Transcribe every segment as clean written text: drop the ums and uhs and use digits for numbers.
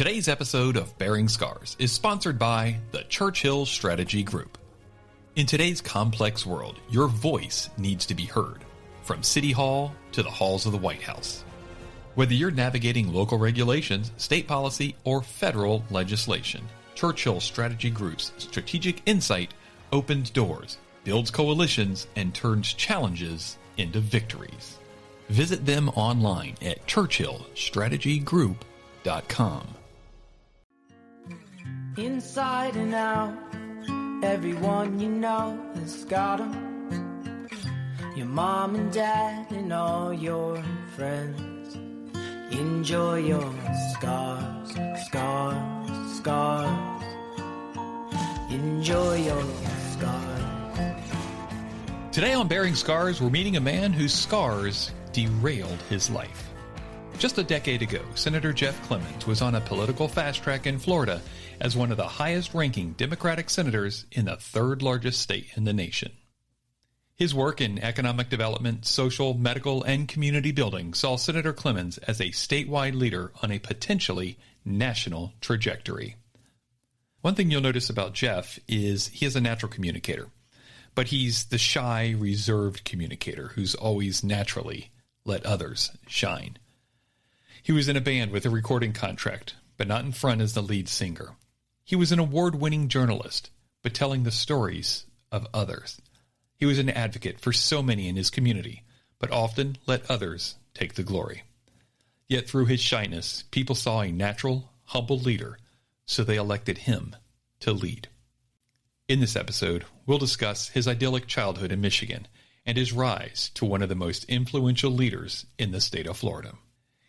Today's episode of Bearing Scars is sponsored by the Churchill Strategy Group. In today's complex world, your voice needs to be heard, from City Hall to the halls of the White House. Whether you're navigating local regulations, state policy, or federal legislation, Churchill Strategy Group's strategic insight opens doors, builds coalitions, and turns challenges into victories. Visit them online at churchillstrategygroup.com. Inside and out, everyone you know has got 'em. Your mom and dad and all your friends. Enjoy your scars, scars, scars. Enjoy your scars. Today on Bearing Scars, we're meeting a man whose scars derailed his life. Just a decade ago, Senator Jeff Clemens was on a political fast track in Florida as one of the highest-ranking Democratic senators in the third largest state in the nation. His work in economic development, social, medical, and community building saw Senator Clemens as a statewide leader on a potentially national trajectory. One thing you'll notice about Jeff is he is a natural communicator, but he's the shy, reserved communicator who's always naturally let others shine. He was in a band with a recording contract, but not in front as the lead singer. He was an award-winning journalist, but telling the stories of others. He was an advocate for so many in his community, but often let others take the glory. Yet through his shyness, people saw a natural, humble leader, so they elected him to lead. In this episode, we'll discuss his idyllic childhood in Michigan and his rise to one of the most influential leaders in the state of Florida.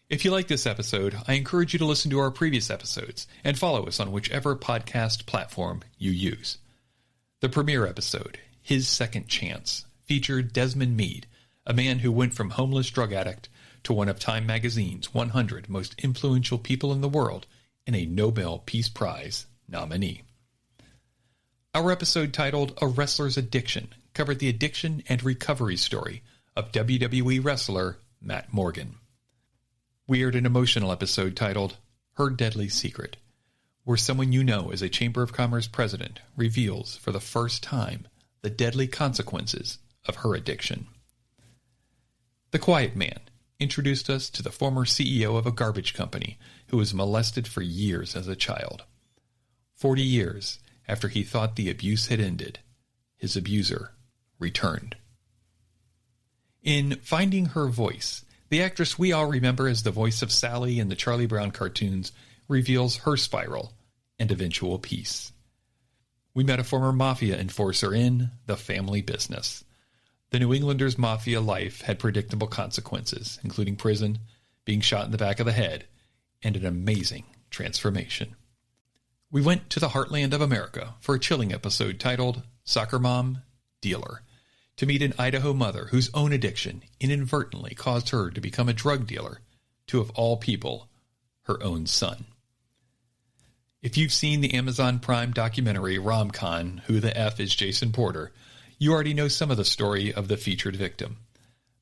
If you like this episode, I encourage you to listen to our previous episodes and follow us on whichever podcast platform you use. The premiere episode, His Second Chance, featured Desmond Meade, a man who went from homeless drug addict to one of Time magazine's 100 most influential people in the world and a Nobel Peace Prize nominee. Our episode titled A Wrestler's Addiction covered the addiction and recovery story of WWE wrestler Matt Morgan. We aired an emotional episode titled Her Deadly Secret, where someone you know as a Chamber of Commerce president reveals for the first time the deadly consequences of her addiction. The Quiet Man introduced us to the former CEO of a garbage company who was molested for years as a child. 40 years after he thought the abuse had ended, his abuser returned. In Finding Her Voice, the actress we all remember as the voice of Sally in the Charlie Brown cartoons reveals her spiral and eventual peace. We met a former mafia enforcer in The Family Business. The New Englander's mafia life had predictable consequences, including prison, being shot in the back of the head, and an amazing transformation. We went to the heartland of America for a chilling episode titled Soccer Mom, Dealer, to meet an Idaho mother whose own addiction inadvertently caused her to become a drug dealer to, of all people, her own son. If you've seen the Amazon Prime documentary Rom-Con, Who the F is Jason Porter, you already know some of the story of the featured victim.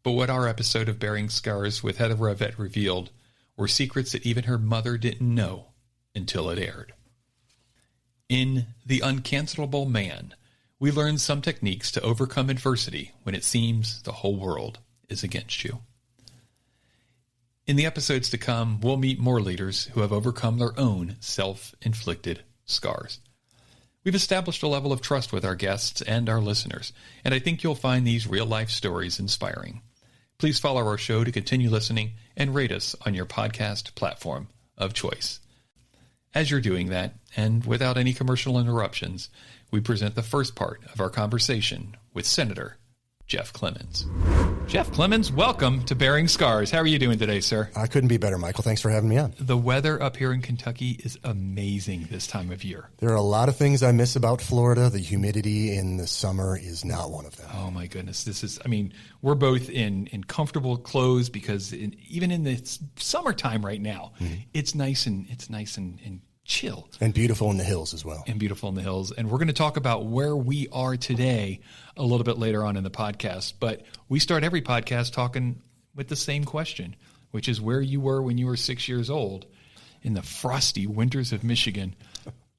But what our episode of Bearing Scars with Heather Revette revealed were secrets that even her mother didn't know until it aired. In The Uncancelable Man, we learn some techniques to overcome adversity when it seems the whole world is against you. In the episodes to come, we'll meet more leaders who have overcome their own self-inflicted scars. We've established a level of trust with our guests and our listeners, and I think you'll find these real-life stories inspiring. Please follow our show to continue listening and rate us on your podcast platform of choice. As you're doing that, and without any commercial interruptions, we present the first part of our conversation with Senator Jeff Clemens. Jeff Clemens, welcome to Bearing Scars. How are you doing today, sir? I couldn't be better, Michael. Thanks for having me on. The weather up here in Kentucky is amazing this time of year. There are a lot of things I miss about Florida. The humidity in the summer is not one of them. Oh, my goodness. We're both in comfortable clothes because even in the summertime right now, it's nice and chill. And beautiful in the hills as well. And we're going to talk about where we are today a little bit later on in the podcast. But we start every podcast talking with the same question, which is where you were when you were 6 years old. in the frosty winters of Michigan.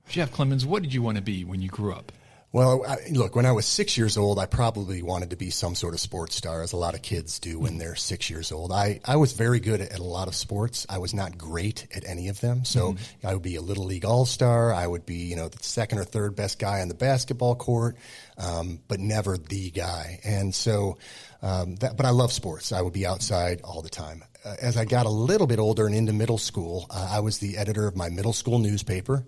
Jeff Clemens, what did you want to be when you grew up? Well, look, when I was 6 years old, I probably wanted to be some sort of sports star, as a lot of kids do when they're 6 years old. I was very good at a lot of sports. I was not great at any of them. So I would be a Little League All-Star. I would be, the second or third best guy on the basketball court, but never the guy. And so, but I love sports. I would be outside all the time. As I got a little bit older and into middle school, I was the editor of my middle school newspaper.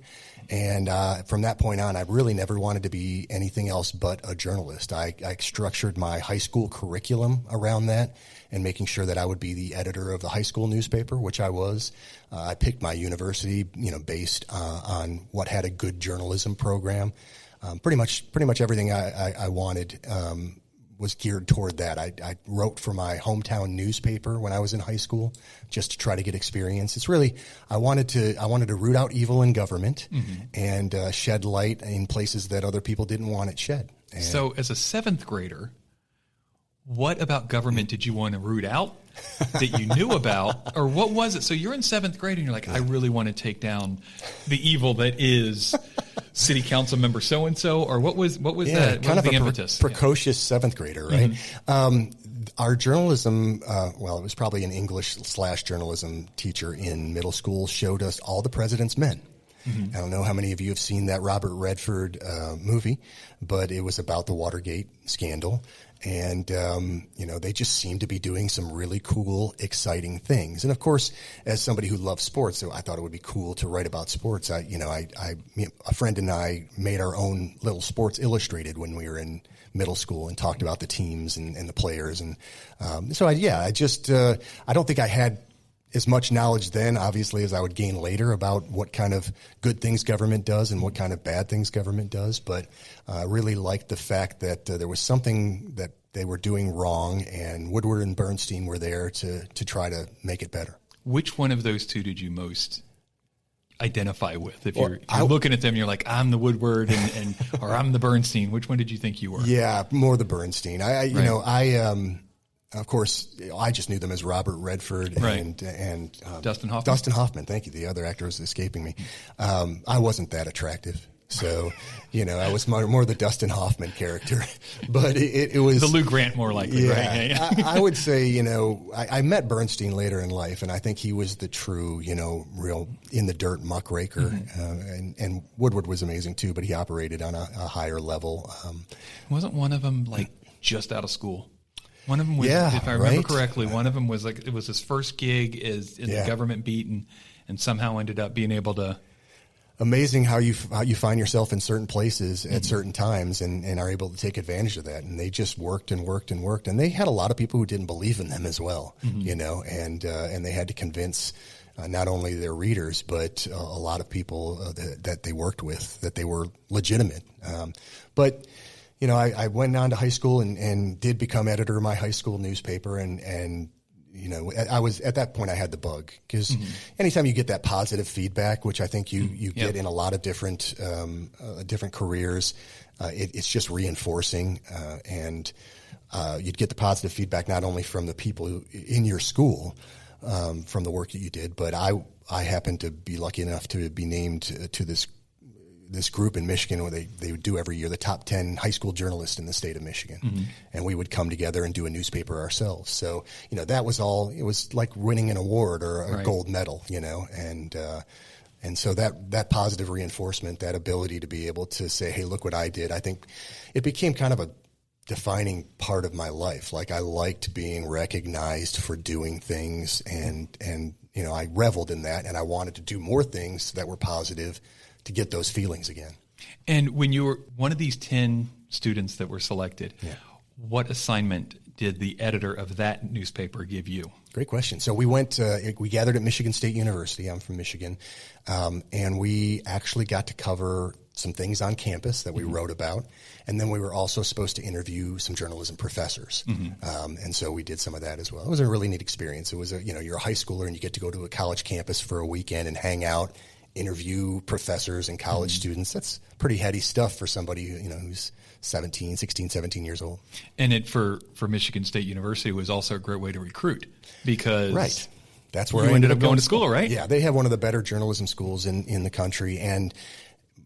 And from that point on, I really never wanted to be anything else but a journalist. I structured my high school curriculum around that and making sure that I would be the editor of the high school newspaper, which I was. I picked my university, based on what had a good journalism program. Pretty much everything I wanted was geared toward that. I wrote for my hometown newspaper when I was in high school just to try to get experience. It's really, I wanted to root out evil in government and shed light in places that other people didn't want it shed. And so as a seventh grader, what about government did you want to root out that you knew about? Or what was it? So you're in seventh grade and you're like, I really want to take down the evil that is city council member so-and-so, or what was that? What kind was of the a impetus? precocious seventh grader, right? Our journalism, it was probably an English/journalism teacher in middle school, showed us All the President's Men. I don't know how many of you have seen that Robert Redford movie, but it was about the Watergate scandal. And, they just seemed to be doing some really cool, exciting things. And of course, as somebody who loves sports, so I thought it would be cool to write about sports. A friend and I made our own little Sports Illustrated when we were in middle school and talked about the teams and the players. And, I don't think I had as much knowledge then, obviously, as I would gain later about what kind of good things government does and what kind of bad things government does. But I really liked the fact that there was something that they were doing wrong, and Woodward and Bernstein were there to try to make it better. Which one of those two did you most identify with? If you're looking at them, you're like, I'm the Woodward and or I'm the Bernstein. Which one did you think you were? Yeah, more the Bernstein. Of course, I just knew them as Robert Redford and Dustin Hoffman. Dustin Hoffman, thank you. The other actor was escaping me. I wasn't that attractive. So, I was more the Dustin Hoffman character. But it was... The Lou Grant, more likely, right? Yeah. I would say, I met Bernstein later in life, and I think he was the true, real in-the-dirt muckraker. And Woodward was amazing, too, but he operated on a higher level. Wasn't one of them, just out of school? One of them was, if I remember correctly, one of them was it was his first gig in the government beat and somehow ended up being able to. Amazing how you find yourself in certain places at certain times and are able to take advantage of that. And they just worked and worked and worked. And they had a lot of people who didn't believe in them as well, and they had to convince not only their readers, but a lot of people that they worked with that they were legitimate. But I went on to high school and did become editor of my high school newspaper. And I was at that point I had the bug because anytime you get that positive feedback, which I think you get in a lot of different careers, it's just reinforcing. And you'd get the positive feedback not only from the people in your school, from the work that you did, but I happened to be lucky enough to be named to this group in Michigan where they would do every year the top 10 high school journalists in the state of Michigan. And we would come together and do a newspaper ourselves. So, that was it was like winning an award or a gold medal, and so that positive reinforcement, that ability to be able to say, hey, look what I did. I think it became kind of a defining part of my life. Like I liked being recognized for doing things and I reveled in that and I wanted to do more things that were positive to get those feelings again. And when you were one of these 10 students that were selected, what assignment did the editor of that newspaper give you? Great question. So we we gathered at Michigan State University. I'm from Michigan. And we actually got to cover some things on campus that we wrote about. And then we were also supposed to interview some journalism professors. And so we did some of that as well. It was a really neat experience. It was you're a high schooler and you get to go to a college campus for a weekend and hang out, interview professors and college students. That's pretty heady stuff for somebody who's 16, 17 years old. And for Michigan State University, it was also a great way to recruit because That's where you I ended up going to school, right? Yeah, they have one of the better journalism schools in the country, and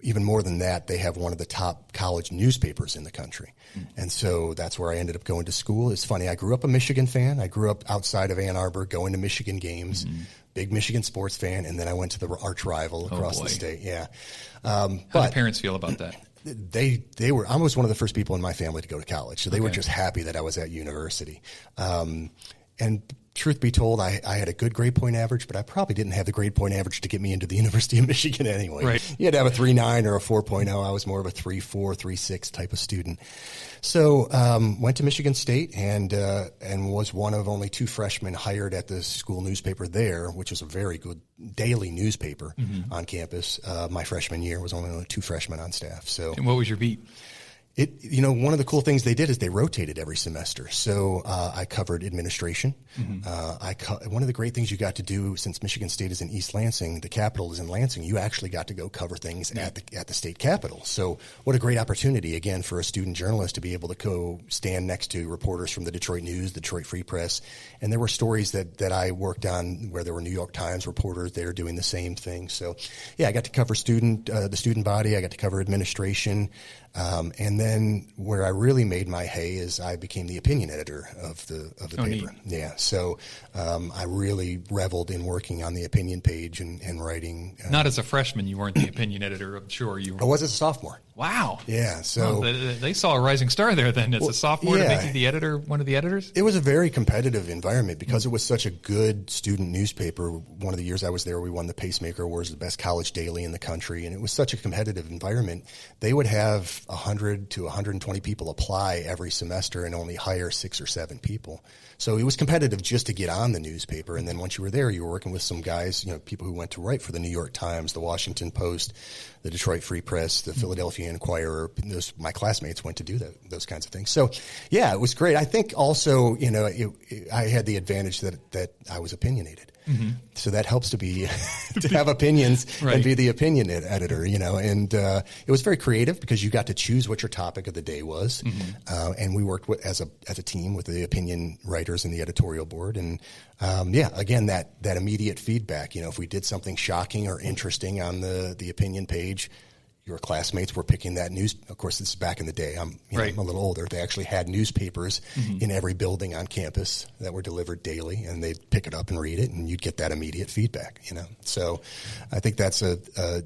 even more than that, they have one of the top college newspapers in the country. And so that's where I ended up going to school. It's funny, I grew up a Michigan fan. I grew up outside of Ann Arbor, going to Michigan games, big Michigan sports fan, and then I went to the arch rival across the state. Yeah. How do parents feel about that? I was one of the first people in my family to go to college, so they were just happy that I was at university. And truth be told, I had a good grade point average, but I probably didn't have the grade point average to get me into the University of Michigan anyway. Right. You had to have a 3.9 or a 4.0. I was more of a 3.4, 3.6 type of student. So went to Michigan State and was one of only 2 freshmen hired at the school newspaper there, which is a very good daily newspaper on campus. My freshman year was only 2 freshmen on staff. So, and what was your beat? One of the cool things they did is they rotated every semester. So I covered administration. One of the great things you got to do, since Michigan State is in East Lansing, the capital is in Lansing, you actually got to go cover things at the state capitol. So what a great opportunity, again, for a student journalist to be able to go stand next to reporters from the Detroit News, the Detroit Free Press. And there were stories that I worked on where there were New York Times reporters there doing the same thing. So, yeah, I got to cover the student body. I got to cover administration. And then where I really made my hay is I became the opinion editor of the paper. Neat. Yeah. So I really reveled in working on the opinion page and writing. Not as a freshman, you weren't the opinion editor. I'm sure you were. I was as a sophomore. Wow. Yeah. So they saw a rising star there then as a sophomore to make you the editor, one of the editors? It was a very competitive environment because it was such a good student newspaper. One of the years I was there, we won the Pacemaker Awards, the best college daily in the country. And it was such a competitive environment. They would have 100 to 120 people apply every semester and only hire 6 or 7 people. So it was competitive just to get on the newspaper. And then once you were there, you were working with some guys, people who went to write for the New York Times, the Washington Post, the Detroit Free Press, the Philadelphia Inquirer. My classmates went to do those kinds of things. So, yeah, it was great. I think also, I had the advantage that I was opinionated. So that helps to have opinions and be the opinion editor, and it was very creative because you got to choose what your topic of the day was. And we worked as a team with the opinion writers and the editorial board. And, again, that immediate feedback, if we did something shocking or interesting on the opinion page, your classmates were picking that news. Of course, this is back in the day. I'm a little older. They actually had newspapers in every building on campus that were delivered daily, and they'd pick it up and read it, and you'd get that immediate feedback. So I think that's a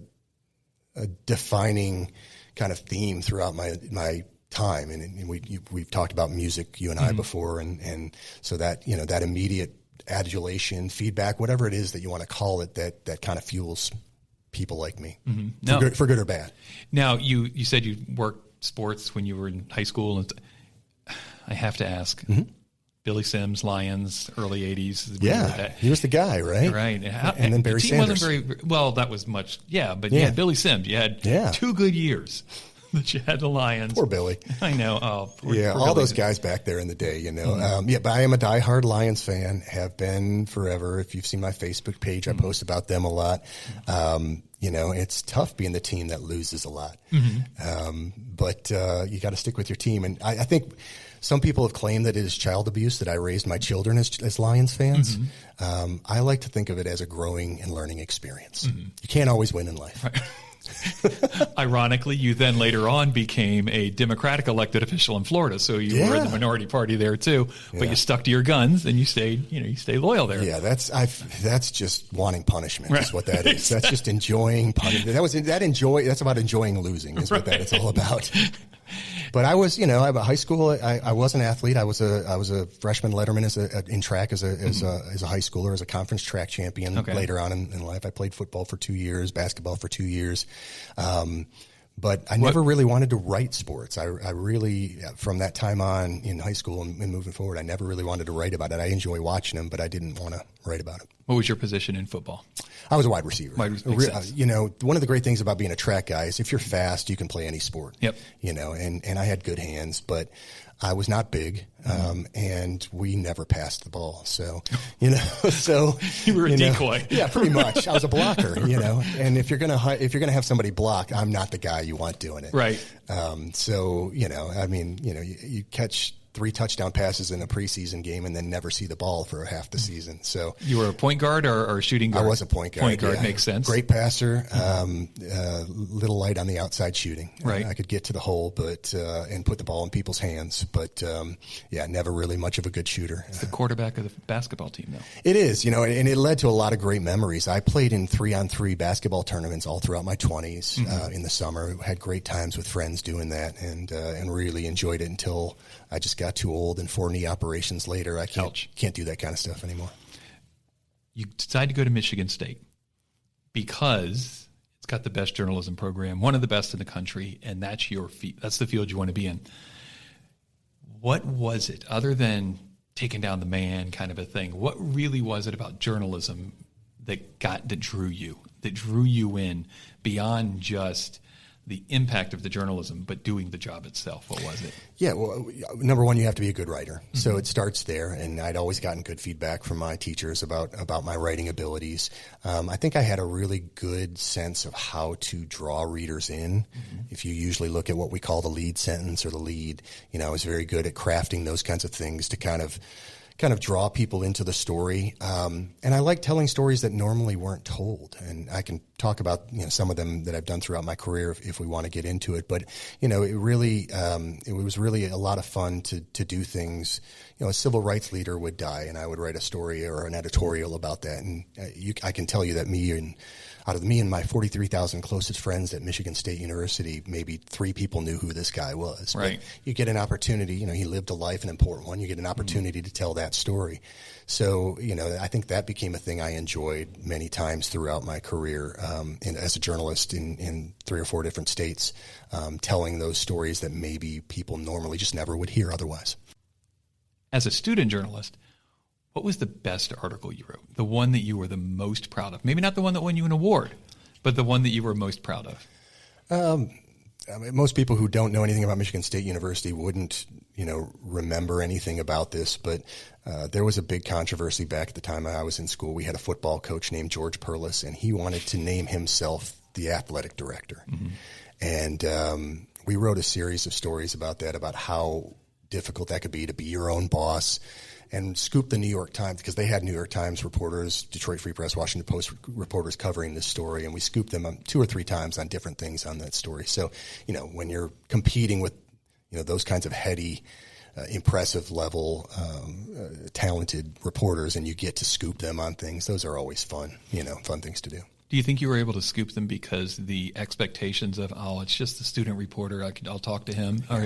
defining kind of theme throughout my time. And we've talked about music, you and I, before, and so that that immediate adulation, feedback, whatever it is that you want to call it, that kind of fuels people like me, for good or bad. Now, you said you worked sports when you were in high school. And I have to ask, Billy Sims, Lions, early 80s. Yeah, he was the guy, right? Right. And then Barry Sanders. Wasn't very, well, that was much, but you had Billy Sims. You had 2 good years that you had the Lions. Poor Billy. I know. Oh, poor all Billy. those guys back there in the day, but I am a diehard Lions fan, have been forever. If you've seen my Facebook page, I post about them a lot. It's tough being the team that loses a lot. But you got to stick with your team. And I think some people have claimed that it is child abuse that I raised my children as Lions fans. I like to think of it as a growing and learning experience. You can't always win in life. Right. Ironically, you then later on became a Democratic elected official in Florida, so you were in the minority party there too. But you stuck to your guns and you stayed loyal there. Yeah, that's just wanting punishment. Is what that is. That's just enjoying punishment. That's about enjoying losing. Is what that it's all about. But I was, at high school, I was an athlete. I was a freshman letterman in track as a high schooler, as a conference track champion. Later on in life, I played football for 2 years, basketball for 2 years. But I never really wanted to write sports. I really, from that time on in high school and moving forward, I never really wanted to write about it. I enjoy watching them, but I didn't want to write about it. What was your position in football? I was a wide receiver. Makes sense. One of the great things about being a track guy is if you're fast, you can play any sport. Yep. And I had good hands, but I was not big, and we never passed the ball. So, so you were a decoy. Yeah, pretty much. I was a blocker, and if you're going to have somebody block, I'm not the guy you want doing it. Right. So, you catch 3 touchdown passes in a preseason game and then never see the ball for half the season. So you were a point guard or shooting guard? I was a point guard. Point guard makes sense. Great passer, little light on the outside shooting. Right. I could get to the hole, but and put the ball in people's hands, but never really much of a good shooter. It's the quarterback of the basketball team, though. It is, and it led to a lot of great memories. I played in 3-on-3 basketball tournaments all throughout my 20s in the summer. Had great times with friends doing that, and really enjoyed it until I just got too old, and 4 knee operations later, I can't do that kind of stuff anymore. You decided to go to Michigan State because it's got the best journalism program, one of the best in the country, and that's that's the field you want to be in. What was it, other than taking down the man kind of a thing? What really was it about journalism that drew you in beyond just the impact of the journalism, but doing the job itself? What was it? Yeah, well, number one, you have to be a good writer. Mm-hmm. So it starts there, and I'd always gotten good feedback from my teachers about my writing abilities. I think I had a really good sense of how to draw readers in. Mm-hmm. If you usually look at what we call the lead sentence or the lead, I was very good at crafting those kinds of things to kind of draw people into the story. And I like telling stories that normally weren't told. And I can talk about, some of them that I've done throughout my career if we want to get into it. But, it was really a lot of fun to do things. A civil rights leader would die and I would write a story or an editorial about that. And I can tell you that out of me and my 43,000 closest friends at Michigan State University, maybe 3 people knew who this guy was. Right. But you get an opportunity, he lived a life, an important one. You get an opportunity to tell that story. So, I think that became a thing I enjoyed many times throughout my career as a journalist in 3 or 4 different states, telling those stories that maybe people normally just never would hear otherwise. As a student journalist, what was the best article you wrote? The one that you were the most proud of? Maybe not the one that won you an award, but the one that you were most proud of. Most people who don't know anything about Michigan State University wouldn't, remember anything about this, but there was a big controversy back at the time I was in school. We had a football coach named George Perlis, and he wanted to name himself the athletic director. Mm-hmm. And we wrote a series of stories about that, about how difficult that could be to be your own boss, and scoop the New York Times, because they had New York Times reporters, Detroit Free Press, Washington Post reporters covering this story, and we scooped them 2 or 3 times on different things on that story. So, when you're competing with, those kinds of heady, impressive level, talented reporters, and you get to scoop them on things, those are always fun things to do. Do you think you were able to scoop them because the expectations of, it's just the student reporter, I'll talk to him? Or,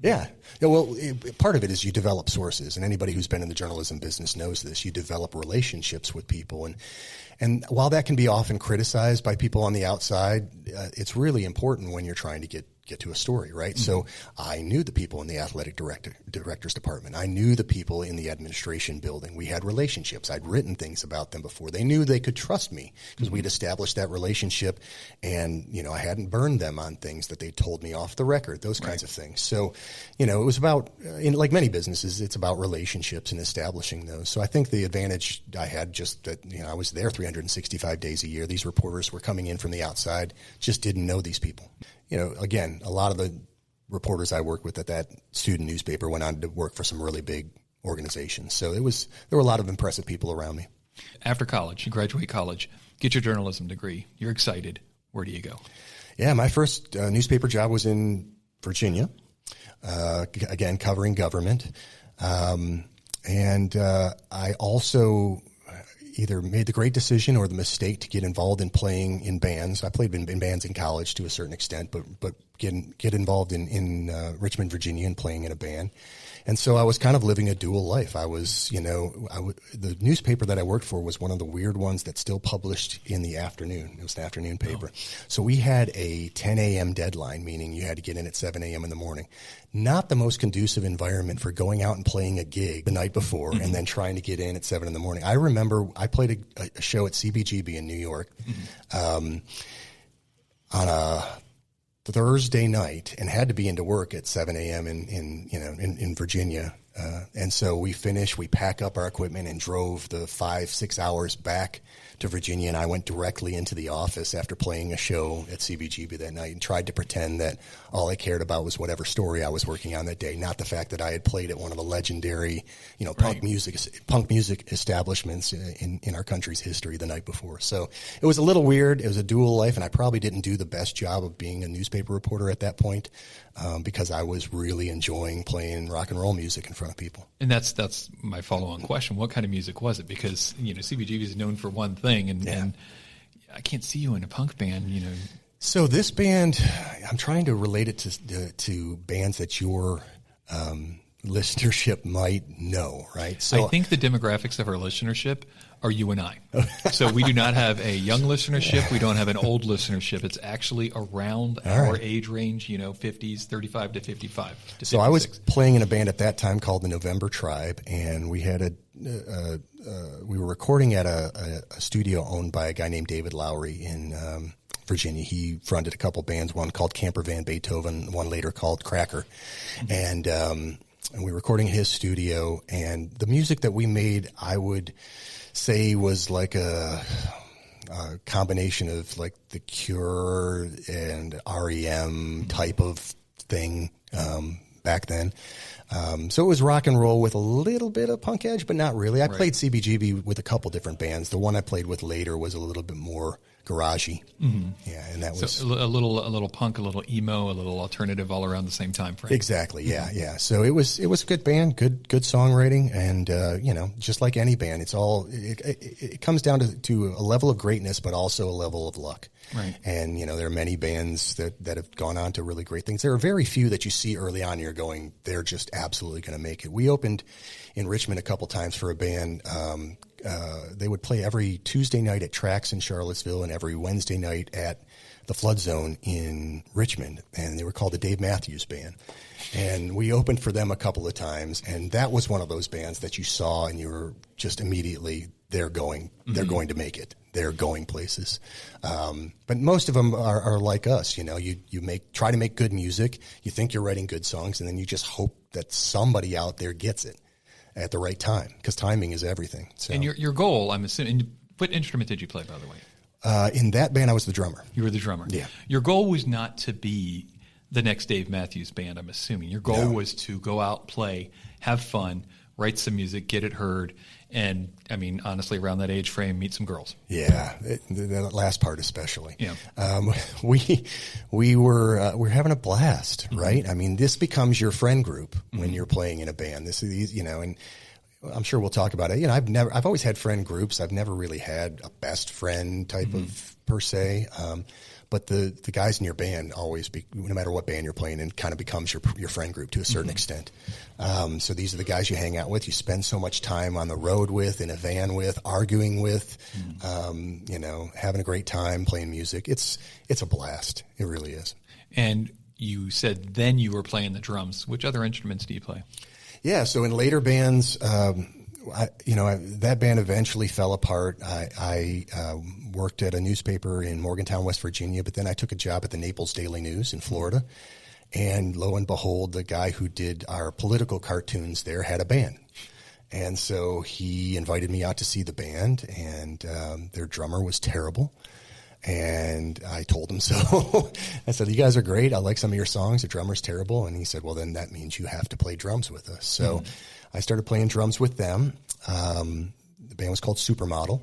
Yeah. Well, part of it is you develop sources, and anybody who's been in the journalism business knows this. You develop relationships with people, and while that can be often criticized by people on the outside, it's really important when you're trying to get to a story, right? Mm-hmm. So I knew the people in the athletic director's department. I knew the people in the administration building. We had relationships. I'd written things about them before. They knew they could trust me because we'd established that relationship, and, I hadn't burned them on things that they told me off the record, those kinds of things. So, it was about, like many businesses, it's about relationships and establishing those. So I think the advantage I had just that, I was there 365 days a year. These reporters were coming in from the outside, just didn't know these people. Again, a lot of the reporters I worked with at that student newspaper went on to work for some really big organizations. So there were a lot of impressive people around me. After college, you graduate college, get your journalism degree. You're excited. Where do you go? Yeah, my first newspaper job was in Virginia, again, covering government. And I also either made the great decision or the mistake to get involved in playing in bands. I played in bands in college to a certain extent, but get involved in Richmond, Virginia, and playing in a band. And so I was kind of living a dual life. I was, the newspaper that I worked for was one of the weird ones that still published in the afternoon. It was an afternoon paper. Oh. So we had a 10 a.m. deadline, meaning you had to get in at 7 a.m. in the morning. Not the most conducive environment for going out and playing a gig the night before and then trying to get in at 7 in the morning. I remember I played a show at CBGB in New York on a Thursday night and had to be into work at 7 a.m. in Virginia And so we finished, we packed up our equipment and drove the 5-6 hours back to Virginia. And I went directly into the office after playing a show at CBGB that night and tried to pretend that all I cared about was whatever story I was working on that day, not the fact that I had played at one of the legendary, punk music establishments in our country's history the night before. So it was a little weird. It was a dual life, and I probably didn't do the best job of being a newspaper reporter at that point, because I was really enjoying playing rock and roll music in front of people. And that's my follow-on question. What kind of music was it? Because, CBGB is known for one thing, and I can't see you in a punk band, So this band, I'm trying to relate it to bands that your listenership might know, right? So I think the demographics of our listenership are you and I. So we do not have a young listenership. We don't have an old listenership. It's actually around our age range, 50s, 35 to 55. To 56. So I was playing in a band at that time called the November Tribe, and we had we were recording at a studio owned by a guy named David Lowry in Virginia. He fronted a couple bands, one called Camper Van Beethoven, one later called Cracker. And we were recording in his studio, and the music that we made, I would say, was like a combination of like The Cure and REM type of thing back then. So it was rock and roll with a little bit of punk edge, but not really. I played CBGB with a couple different bands. The one I played with later was a little bit more garagey. Mm-hmm. Yeah, and that was a little punk, a little emo, a little alternative, all around the same time frame. Exactly. Yeah, yeah. So it was a good band, good songwriting, and just like any band, it comes down to a level of greatness, but also a level of luck. Right. And there are many bands that have gone on to really great things. There are very few that you see early on. You're going, they're just absolutely going to make it. We opened in Richmond a couple times for a band. They would play every Tuesday night at Trax in Charlottesville and every Wednesday night at the Flood Zone in Richmond. And they were called the Dave Matthews Band. And we opened for them a couple of times. And that was one of those bands that you saw and you were just immediately, they're going to make it. They're going places. But most of them are like us. You try to make good music. You think you're writing good songs, and then you just hope that somebody out there gets it at the right time, because timing is everything. So. And your goal, I'm assuming, what instrument did you play, by the way? In that band, I was the drummer. You were the drummer. Yeah. Your goal was not to be the next Dave Matthews Band, I'm assuming. Your goal was to go out, play, have fun, write some music, get it heard, and, honestly, around that age frame, meet some girls. Yeah, the last part especially. Yeah. We were having a blast, right? This becomes your friend group when you're playing in a band. This is, and I'm sure we'll talk about it. I've always had friend groups. I've never really had a best friend type of per se. But the guys in your band always, no matter what band you're playing in, kind of becomes your friend group to a certain extent. So these are the guys you hang out with. You spend so much time on the road with, in a van with, arguing with, having a great time playing music. It's a blast. It really is. And you said then you were playing the drums. Which other instruments do you play? Yeah, so in later bands, that band eventually fell apart. I worked at a newspaper in Morgantown, West Virginia, but then I took a job at the Naples Daily News in Florida. And lo and behold, the guy who did our political cartoons there had a band. And so he invited me out to see the band, and their drummer was terrible. And I told him so. I said, "You guys are great. I like some of your songs. The drummer's terrible." And he said, "Well, then that means you have to play drums with us." So I started playing drums with them. The band was called Supermodel.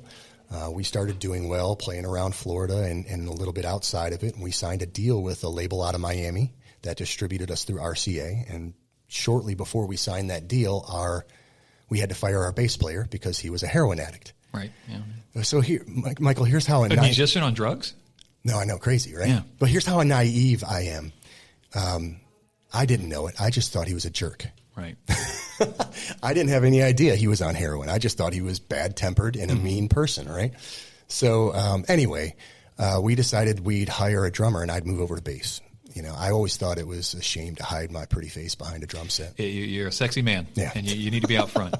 We started doing well, playing around Florida and a little bit outside of it. And we signed a deal with a label out of Miami that distributed us through RCA. And shortly before we signed that deal, we had to fire our bass player because he was a heroin addict. Right. Yeah. So here, Michael, here's how a musician on drugs? No, I know, crazy, right? Yeah. But here's how naive I am. I didn't know it. I just thought he was a jerk. Right. I didn't have any idea he was on heroin. I just thought he was bad-tempered and a mean person, right? So anyway, we decided we'd hire a drummer and I'd move over to bass. I always thought it was a shame to hide my pretty face behind a drum set. You're a sexy man, yeah. And you need to be out front.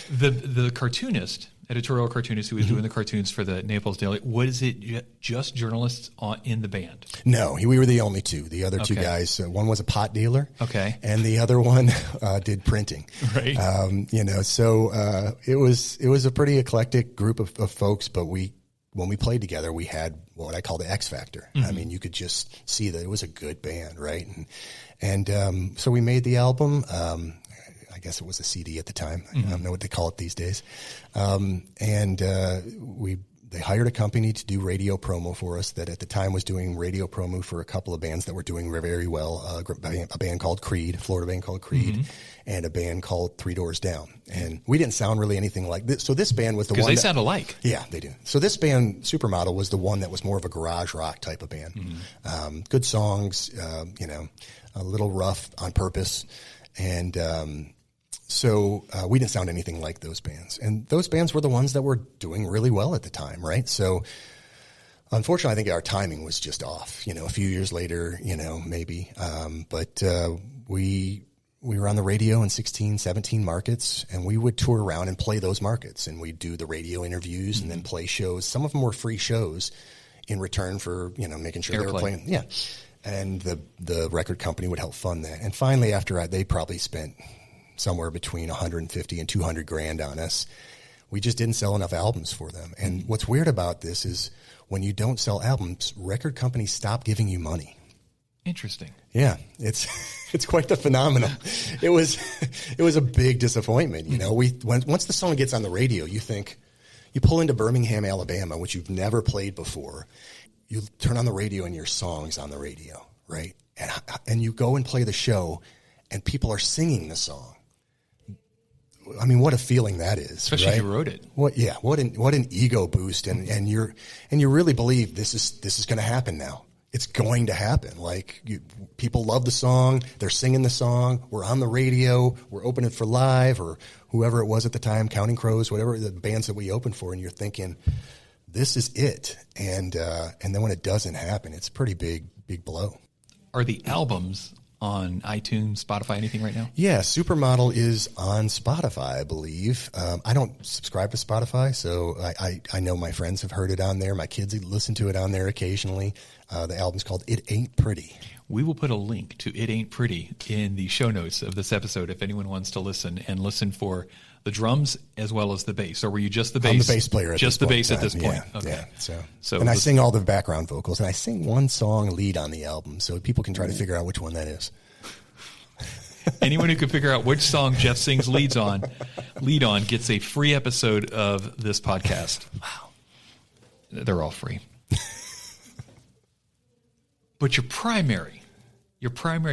The cartoonist editorial cartoonist who was doing the cartoons for the Naples Daily. Was it just journalists in the band? No, we were the only two. The other two guys, one was a pot dealer. Okay. And the other one did printing. Right. So it was a pretty eclectic group of folks, but when we played together, we had what I call the X factor. I mean, you could just see that it was a good band, right? And so we made the album. I guess it was a CD at the time. I don't know what they call it these days. They hired a company to do radio promo for us that at the time was doing radio promo for a couple of bands that were doing very well. A band called Creed, a Florida band called Creed, and a band called Three Doors Down. And we didn't sound really anything like this. So this band was the one. Because they sound alike. Yeah, they do. So this band, Supermodel, was the one that was more of a garage rock type of band. Good songs, a little rough on purpose. And so we didn't sound anything like those bands. And those bands were the ones that were doing really well at the time, right? So unfortunately, I think our timing was just off, a few years later, maybe. But we were on the radio in 16, 17 markets, and we would tour around and play those markets. And we'd do the radio interviews and then play shows. Some of them were free shows in return for, making sure they were playing. Yeah. And the record company would help fund that. And finally, after they probably spent somewhere between 150 and 200 grand on us, we just didn't sell enough albums for them. And what's weird about this is when you don't sell albums, record companies stop giving you money. Interesting. Yeah, it's quite the phenomenon. It was a big disappointment. Once the song gets on the radio, you pull into Birmingham, Alabama, which you've never played before. You turn on the radio and your song's on the radio, right? And you go and play the show, and people are singing the song. I mean, what a feeling that is, especially right? if you wrote it. What an ego boost, and you really believe this is going to happen now. It's going to happen. People love the song, they're singing the song. We're on the radio, we're opening for Live or whoever it was at the time, Counting Crows, whatever the bands that we opened for, and you're thinking, this is it. And then when it doesn't happen, it's a pretty big blow. Are the albums on iTunes, Spotify, anything right now? Yeah, Supermodel is on Spotify, I believe. I don't subscribe to Spotify, so I know my friends have heard it on there. My kids listen to it on there occasionally. The album's called It Ain't Pretty. We will put a link to It Ain't Pretty in the show notes of this episode if anyone wants to listen for the drums as well as the bass. Or were you just the bass? I'm the bass player at just this the bass point. At this point. Yeah, okay. Yeah. So and I sing all the background vocals, and I sing one song lead on the album, so people can try to figure out which one that is. Anyone who can figure out which song Jeff sings lead on gets a free episode of this podcast. Wow. They're all free. But your primary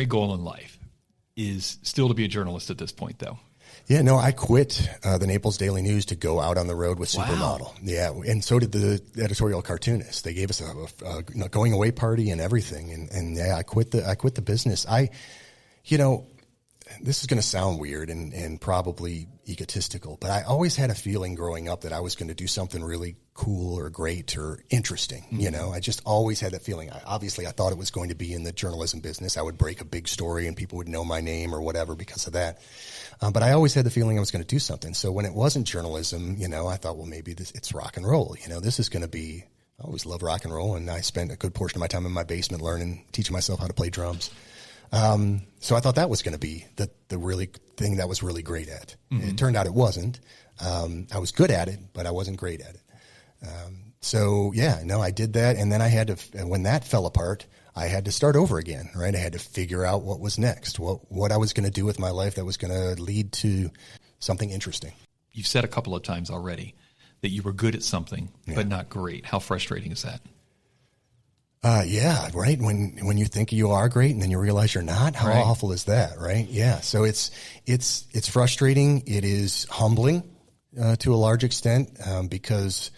goal in life is still to be a journalist at this point, though. Yeah, no, I quit the Naples Daily News to go out on the road with Supermodel. Wow. Yeah, and so did the editorial cartoonist. They gave us a going away party and everything. And yeah, I quit the business. This is going to sound weird and probably egotistical, but I always had a feeling growing up that I was going to do something really cool or great or interesting. Mm-hmm. I just always had that feeling. Obviously, I thought it was going to be in the journalism business. I would break a big story and people would know my name or whatever because of that. But I always had the feeling I was going to do something. So when it wasn't journalism, I thought, well, maybe it's rock and roll. This is going to be, I always loved rock and roll. And I spent a good portion of my time in my basement teaching myself how to play drums. So I thought that was going to be the really thing that I was really great at. Mm-hmm. It turned out it wasn't. I was good at it, but I wasn't great at it. I did that. And then when that fell apart, I had to start over again, right? I had to figure out what was next, what I was going to do with my life that was going to lead to something interesting. You've said a couple of times already that you were good at something, but not great. How frustrating is that? Yeah, right. When you think you are great and then you realize you're not, how awful is that, right? Yeah. So it's frustrating. It is humbling, to a large extent, because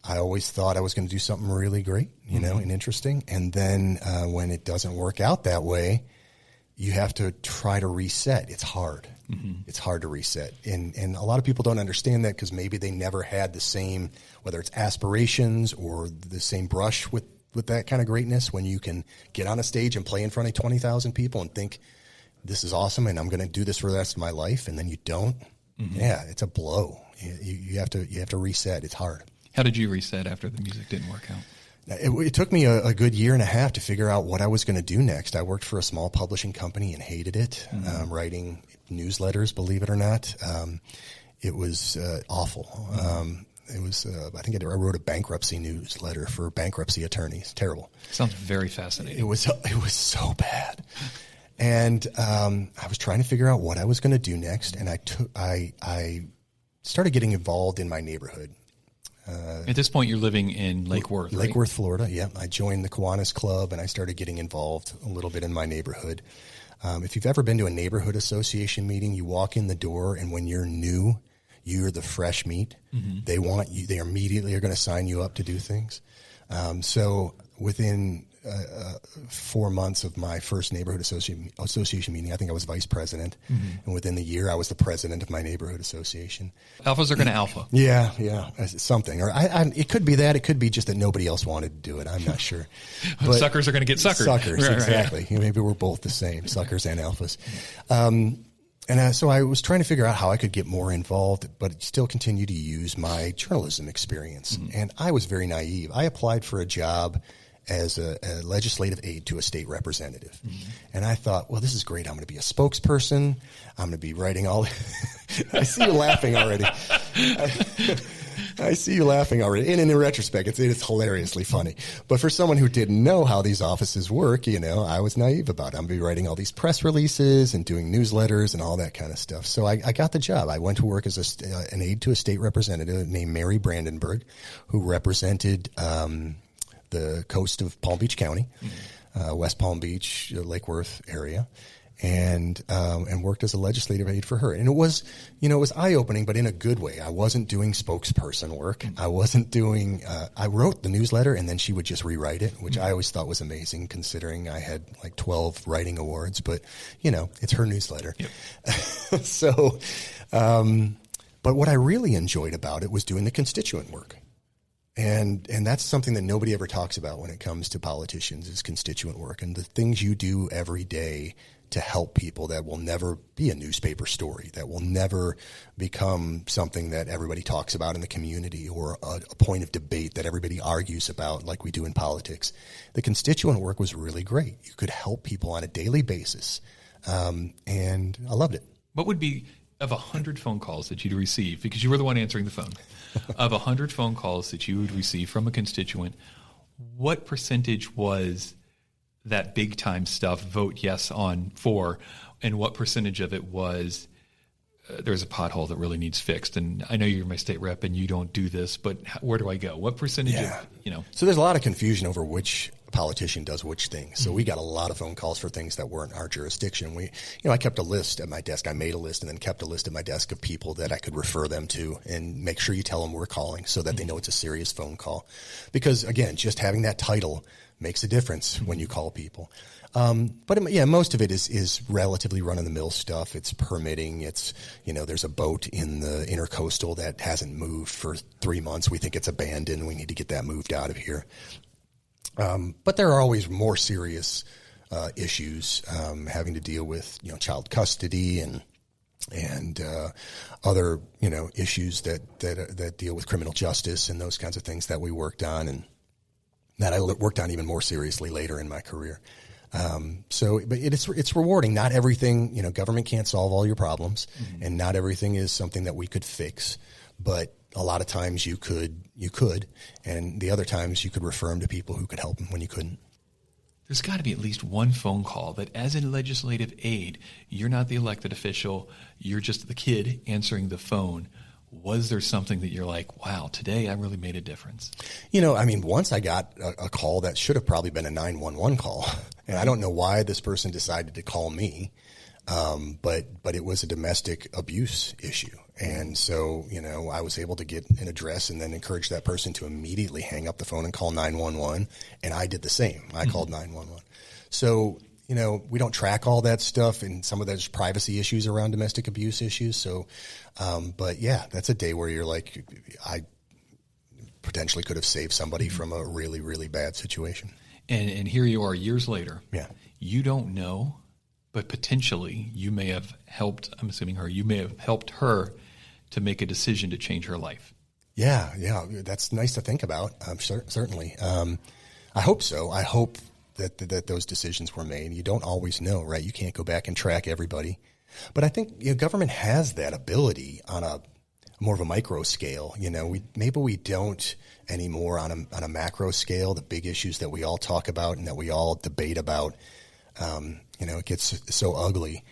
I always thought I was going to do something really great, and interesting. And then, when it doesn't work out that way, you have to try to reset. It's hard. Mm-hmm. It's hard to reset. And a lot of people don't understand that because maybe they never had the same, whether it's aspirations or the same brush with that kind of greatness, when you can get on a stage and play in front of 20,000 people and think, this is awesome and I'm going to do this for the rest of my life, and then you don't. Mm-hmm. Yeah, it's a blow. You have to reset. It's hard. How did you reset after the music didn't work out? It took me a good year and a half to figure out what I was going to do next. I worked for a small publishing company and hated it, writing newsletters, believe it or not. It was awful. It was, I think I wrote a bankruptcy newsletter for bankruptcy attorneys. Terrible. Sounds very fascinating. It was so bad. And I was trying to figure out what I was going to do next, and I started getting involved in my neighborhood. At this point, you're living in Lake Worth, right? Lake Worth, Florida. Yeah, I joined the Kiwanis Club, and I started getting involved a little bit in my neighborhood. If you've ever been to a neighborhood association meeting, you walk in the door, and when you're new, you're the fresh meat. Mm-hmm. They want you. They immediately are going to sign you up to do things. So within 4 months of my first neighborhood association meeting, I think I was vice president. Mm-hmm. And within the year, I was the president of my neighborhood association. Alphas are going to alpha. Yeah, something. Or it could be that. It could be just that nobody else wanted to do it. I'm not sure. But suckers are going to get suckered. Suckers, right, exactly. Right. Maybe we're both the same, suckers and alphas. So I was trying to figure out how I could get more involved, but still continue to use my journalism experience. Mm-hmm. And I was very naive. I applied for a job as a legislative aide to a state representative. Mm-hmm. And I thought, well, this is great. I'm going to be a spokesperson. I'm going to be writing all – I see you laughing already. I see you laughing already. And in retrospect, it's hilariously funny. But for someone who didn't know how these offices work, I was naive about it. I'm going to be writing all these press releases and doing newsletters and all that kind of stuff. So I got the job. I went to work as an aide to a state representative named Mary Brandenburg, who represented the coast of Palm Beach County, West Palm Beach, Lake Worth area. And worked as a legislative aide for her. And it was eye-opening, but in a good way. I wasn't doing spokesperson work. I wasn't doing, I wrote the newsletter and then she would just rewrite it, which I always thought was amazing considering I had like 12 writing awards, but it's her newsletter. Yep. So, but what I really enjoyed about it was doing the constituent work. And that's something that nobody ever talks about when it comes to politicians is constituent work and the things you do every day to help people that will never be a newspaper story, that will never become something that everybody talks about in the community or a point of debate that everybody argues about like we do in politics. The constituent work was really great. You could help people on a daily basis, and I loved it. What would be, of 100 phone calls that you'd receive, because you were the one answering the phone, of 100 phone calls that you would receive from a constituent, what percentage was that big time stuff, vote yes on for, and what percentage of it was there's a pothole that really needs fixed, and I know you're my state rep and you don't do this, but where do I go? What percentage of, So there's a lot of confusion over which politician does which thing. So we got a lot of phone calls for things that weren't our jurisdiction. I kept a list at my desk. I made a list and then kept a list at my desk of people that I could refer them to and make sure you tell them we're calling so that they know it's a serious phone call. Because again, just having that title makes a difference when you call people. But most of it is relatively run-of-the-mill stuff. It's permitting. It's, there's a boat in the intercoastal that hasn't moved for 3 months. We think it's abandoned. We need to get that moved out of here. But there are always more serious issues having to deal with, child custody and other, issues that deal with criminal justice and those kinds of things that we worked on and that I worked on even more seriously later in my career. But it's rewarding. Not everything, government can't solve all your problems, and not everything is something that we could fix. But a lot of times you could, and the other times you could refer them to people who could help them when you couldn't. There's got to be at least one phone call that, as a legislative aide, you're not the elected official, you're just the kid answering the phone. Was there something that you're like, wow, today I really made a difference? Once I got a call that should have probably been a 911 call, and I don't know why this person decided to call me, but it was a domestic abuse issue. And so, I was able to get an address and then encourage that person to immediately hang up the phone and call 911, and I did the same. I called 911. So, we don't track all that stuff, and some of those privacy issues around domestic abuse issues. So, but yeah, that's a day where you're like, I potentially could have saved somebody from a really, really bad situation. And here you are years later. Yeah. You don't know, but potentially you may have helped, I'm assuming her, you may have helped her to make a decision to change her life. Yeah, that's nice to think about. Certainly. I hope so. I hope that those decisions were made. You don't always know, right? You can't go back and track everybody. But I think government has that ability on a more of a micro scale. Maybe we don't anymore on a macro scale, the big issues that we all talk about and that we all debate about. It gets so ugly.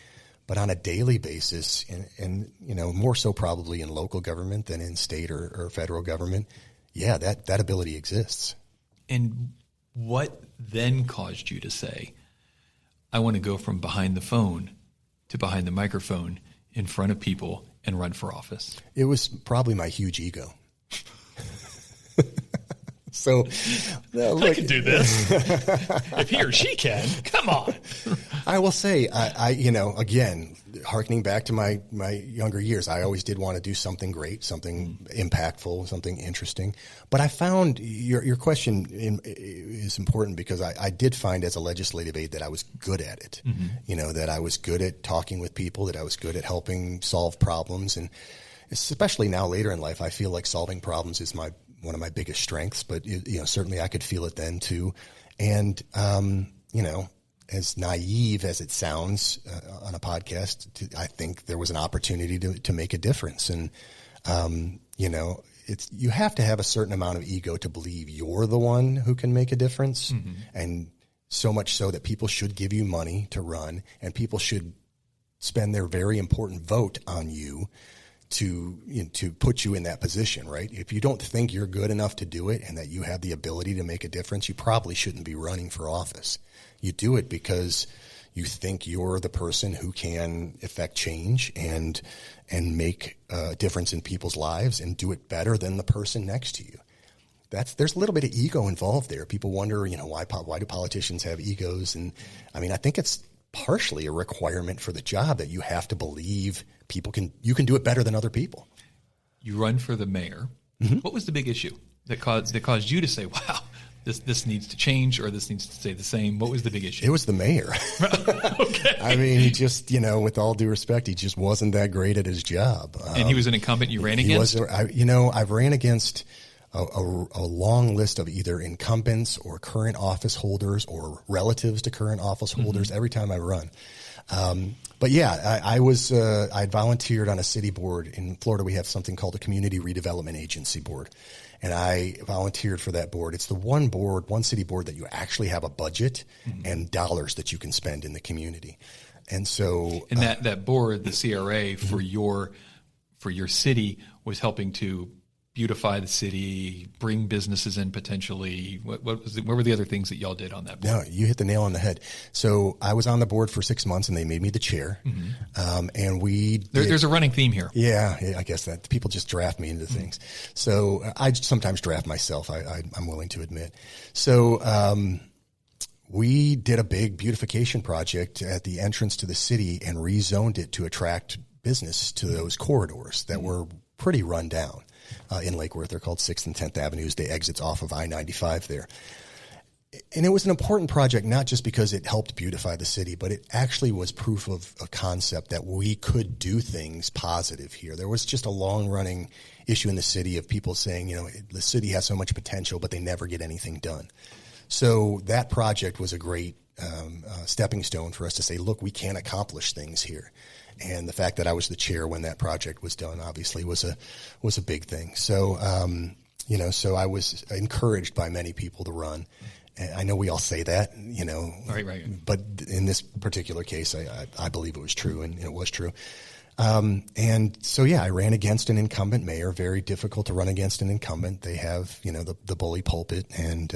But on a daily basis, and more so probably in local government than in state or federal government, yeah, that ability exists. And what then caused you to say, I want to go from behind the phone to behind the microphone in front of people and run for office? It was probably my huge ego. So I can do this. If he or she can, come on. I will say, I again, hearkening back to my younger years, I always did want to do something great, something impactful, something interesting. But I found your question is important because I did find as a legislative aide that I was good at it. Mm-hmm. That I was good at talking with people, that I was good at helping solve problems. And especially now later in life, I feel like solving problems is one of my biggest strengths, but certainly I could feel it then too. And, as naive as it sounds on a podcast, I think there was an opportunity to make a difference. And, you have to have a certain amount of ego to believe you're the one who can make a difference. Mm-hmm. And so much so that people should give you money to run and people should spend their very important vote on you to put you in that position, right? If you don't think you're good enough to do it and that you have the ability to make a difference, you probably shouldn't be running for office. You do it because you think you're the person who can affect change and make a difference in people's lives and do it better than the person next to you. There's a little bit of ego involved there. People wonder, why do politicians have egos? And I mean, I think it's partially a requirement for the job that you have to believe you can do it better than other people. You run for the mayor. Mm-hmm. What was the big issue that caused you to say, wow, this needs to change or this needs to stay the same? What was the big issue? It was the mayor. Okay. I mean, he just, with all due respect, he just wasn't that great at his job. And he was an incumbent you ran against? I've ran against a long list of either incumbents or current office holders or relatives to current office holders every time I run. But yeah, I'd volunteered on a city board in Florida. We have something called a Community Redevelopment Agency board. And I volunteered for that board. It's the one city board that you actually have a budget and dollars that you can spend in the community. And so, and that board, the CRA for your city was helping to beautify the city, bring businesses in potentially. What were the other things that y'all did on that board? No, you hit the nail on the head. So I was on the board for 6 months and they made me the chair. Mm-hmm. And there's a running theme here. Yeah, I guess that people just draft me into things. So I sometimes draft myself. I'm willing to admit. So, we did a big beautification project at the entrance to the city and rezoned it to attract business to those corridors that were pretty run down. In Lake Worth, they're called 6th and 10th Avenues. They exits off of I-95 there. And it was an important project, not just because it helped beautify the city, but it actually was proof of a concept that we could do things positive here. There was just a long-running issue in the city of people saying, the city has so much potential, but they never get anything done. So that project was a great stepping stone for us to say, look, we can accomplish things here. And the fact that I was the chair when that project was done obviously was a big thing. So, so I was encouraged by many people to run. And I know we all say that, Right. But in this particular case, I believe it was true, and it was true. And so, yeah, I ran against an incumbent mayor. Very difficult to run against an incumbent. They have, the bully pulpit and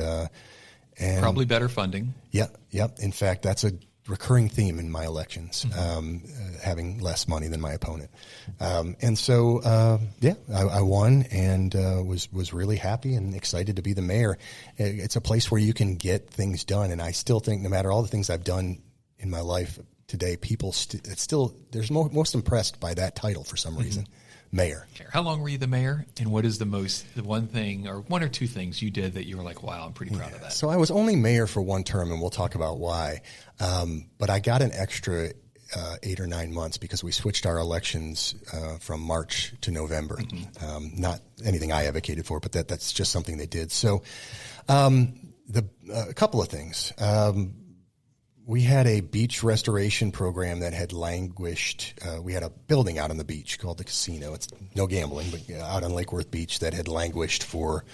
probably better funding. Yep. In fact, that's a recurring theme in my elections, having less money than my opponent. And so, I won and was really happy and excited to be the mayor. It's a place where you can get things done. And I still think no matter all the things I've done in my life today, people they're most impressed by that title for some reason. Mayor. How long were you the mayor, and what is the one thing or one or two things you did that you were like, wow, I'm pretty proud of that? So I was only mayor for one term, and we'll talk about why. But I got an extra 8 or 9 months because we switched our elections from March to November. Mm-hmm. Not anything I advocated for, but that's just something they did. So a couple of things. We had a beach restoration program that had languished. We had a building out on the beach called the Casino. It's no gambling, but out on Lake Worth Beach that had languished for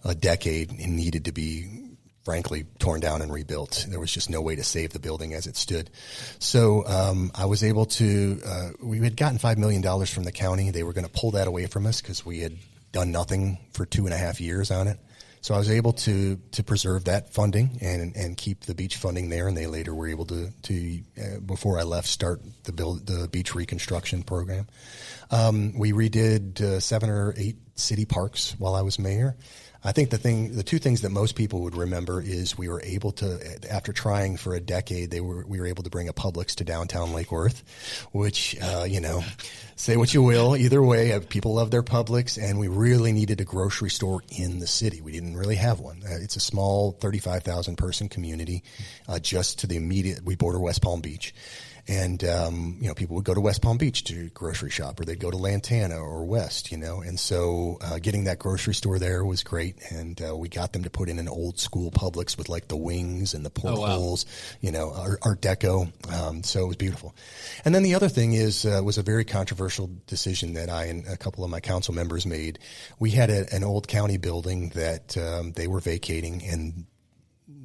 a decade and needed to be, frankly, torn down and rebuilt. There was just no way to save the building as it stood. So I was able to, we had gotten $5 million from the county. They were going to pull that away from us because we had done nothing for 2.5 years on it. So I was able to preserve that funding and keep the beach funding there, and they later were able to before I left, start the beach reconstruction program. We redid 7 or 8 city parks while I was mayor. I think the two things that most people would remember is we were able to, after trying for a decade, we were able to bring a Publix to downtown Lake Worth, which, say what you will, either way, people love their Publix, and we really needed a grocery store in the city. We didn't really have one. It's a small 35,000 person community, just to the immediate, we border West Palm Beach. And, people would go to West Palm Beach to grocery shop, or they'd go to Lantana or West, and so, getting that grocery store there was great. And, we got them to put in an old school Publix with like the wings and the portholes, Art Deco. So it was beautiful. And then the other thing was a very controversial decision that I and a couple of my council members made. We had an old county building that, they were vacating, and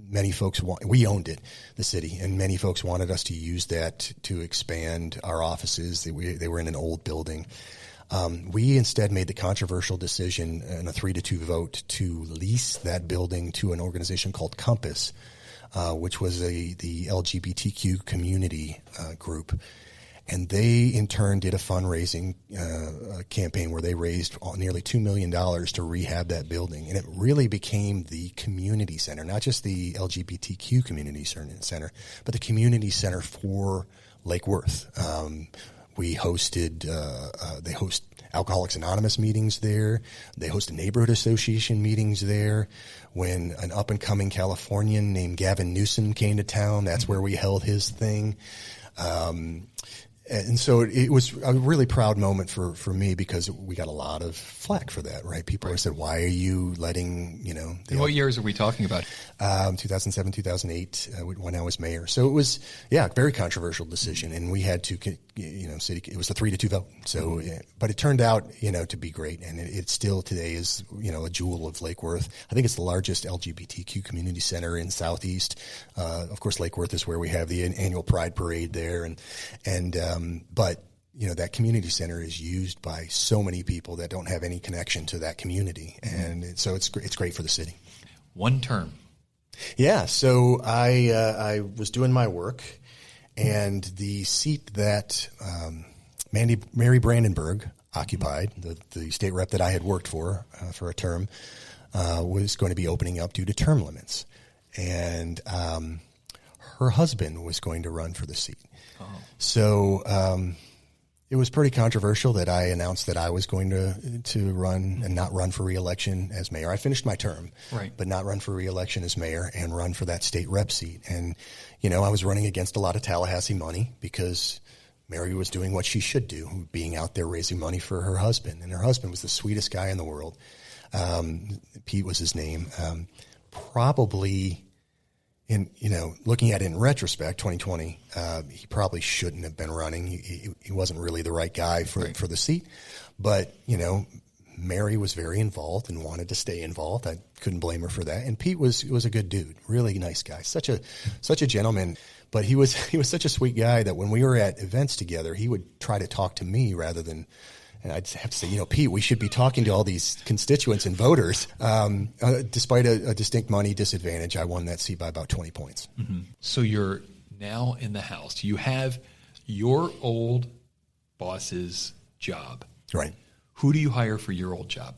many folks we owned it, the city, and many folks wanted us to use that to expand our offices. They were in an old building. We instead made the controversial decision in a 3-2 vote to lease that building to an organization called Compass, which was the LGBTQ community group. And they, in turn, did a fundraising campaign where they raised nearly $2 million to rehab that building. And it really became the community center, not just the LGBTQ community center, but the community center for Lake Worth. We hosted, they host Alcoholics Anonymous meetings there. They host neighborhood association meetings there. When an up-and-coming Californian named Gavin Newsom came to town, that's where we held his thing. And so it was a really proud moment for me because we got a lot of flack for that, right? People said, why are you letting, what years are we talking about? 2007, 2008, when I was mayor. So it was, a very controversial decision. And we had to, it was a 3-2 vote. So, but it turned out, to be great. And it still today is, a jewel of Lake Worth. I think it's the largest LGBTQ community center in Southeast. Of course, Lake Worth is where we have the annual Pride Parade there. But that community center is used by so many people that don't have any connection to that community. And so it's great for the city. One term. Yeah. So I was doing my work, and the seat that Mary Brandenburg occupied, the state rep that I had worked for a term, was going to be opening up due to term limits. And her husband was going to run for the seat. Oh. So it was pretty controversial that I announced that I was going to run and not run for re-election as mayor. I finished my term, but not run for re-election as mayor and run for that state rep seat. And, I was running against a lot of Tallahassee money because Mary was doing what she should do, being out there raising money for her husband. And her husband was the sweetest guy in the world. Pete was his name. Probably... looking at it in retrospect, 2020, he probably shouldn't have been running. He wasn't really the right guy for the seat. But, Mary was very involved and wanted to stay involved. I couldn't blame her for that. And Pete was a good dude, really nice guy, such a gentleman. But he was such a sweet guy that when we were at events together, he would try to talk to me rather than. And I'd have to say, Pete, we should be talking to all these constituents and voters. Despite a distinct money disadvantage, I won that seat by about 20 points. Mm-hmm. So you're now in the House. You have your old boss's job. Right. Who do you hire for your old job?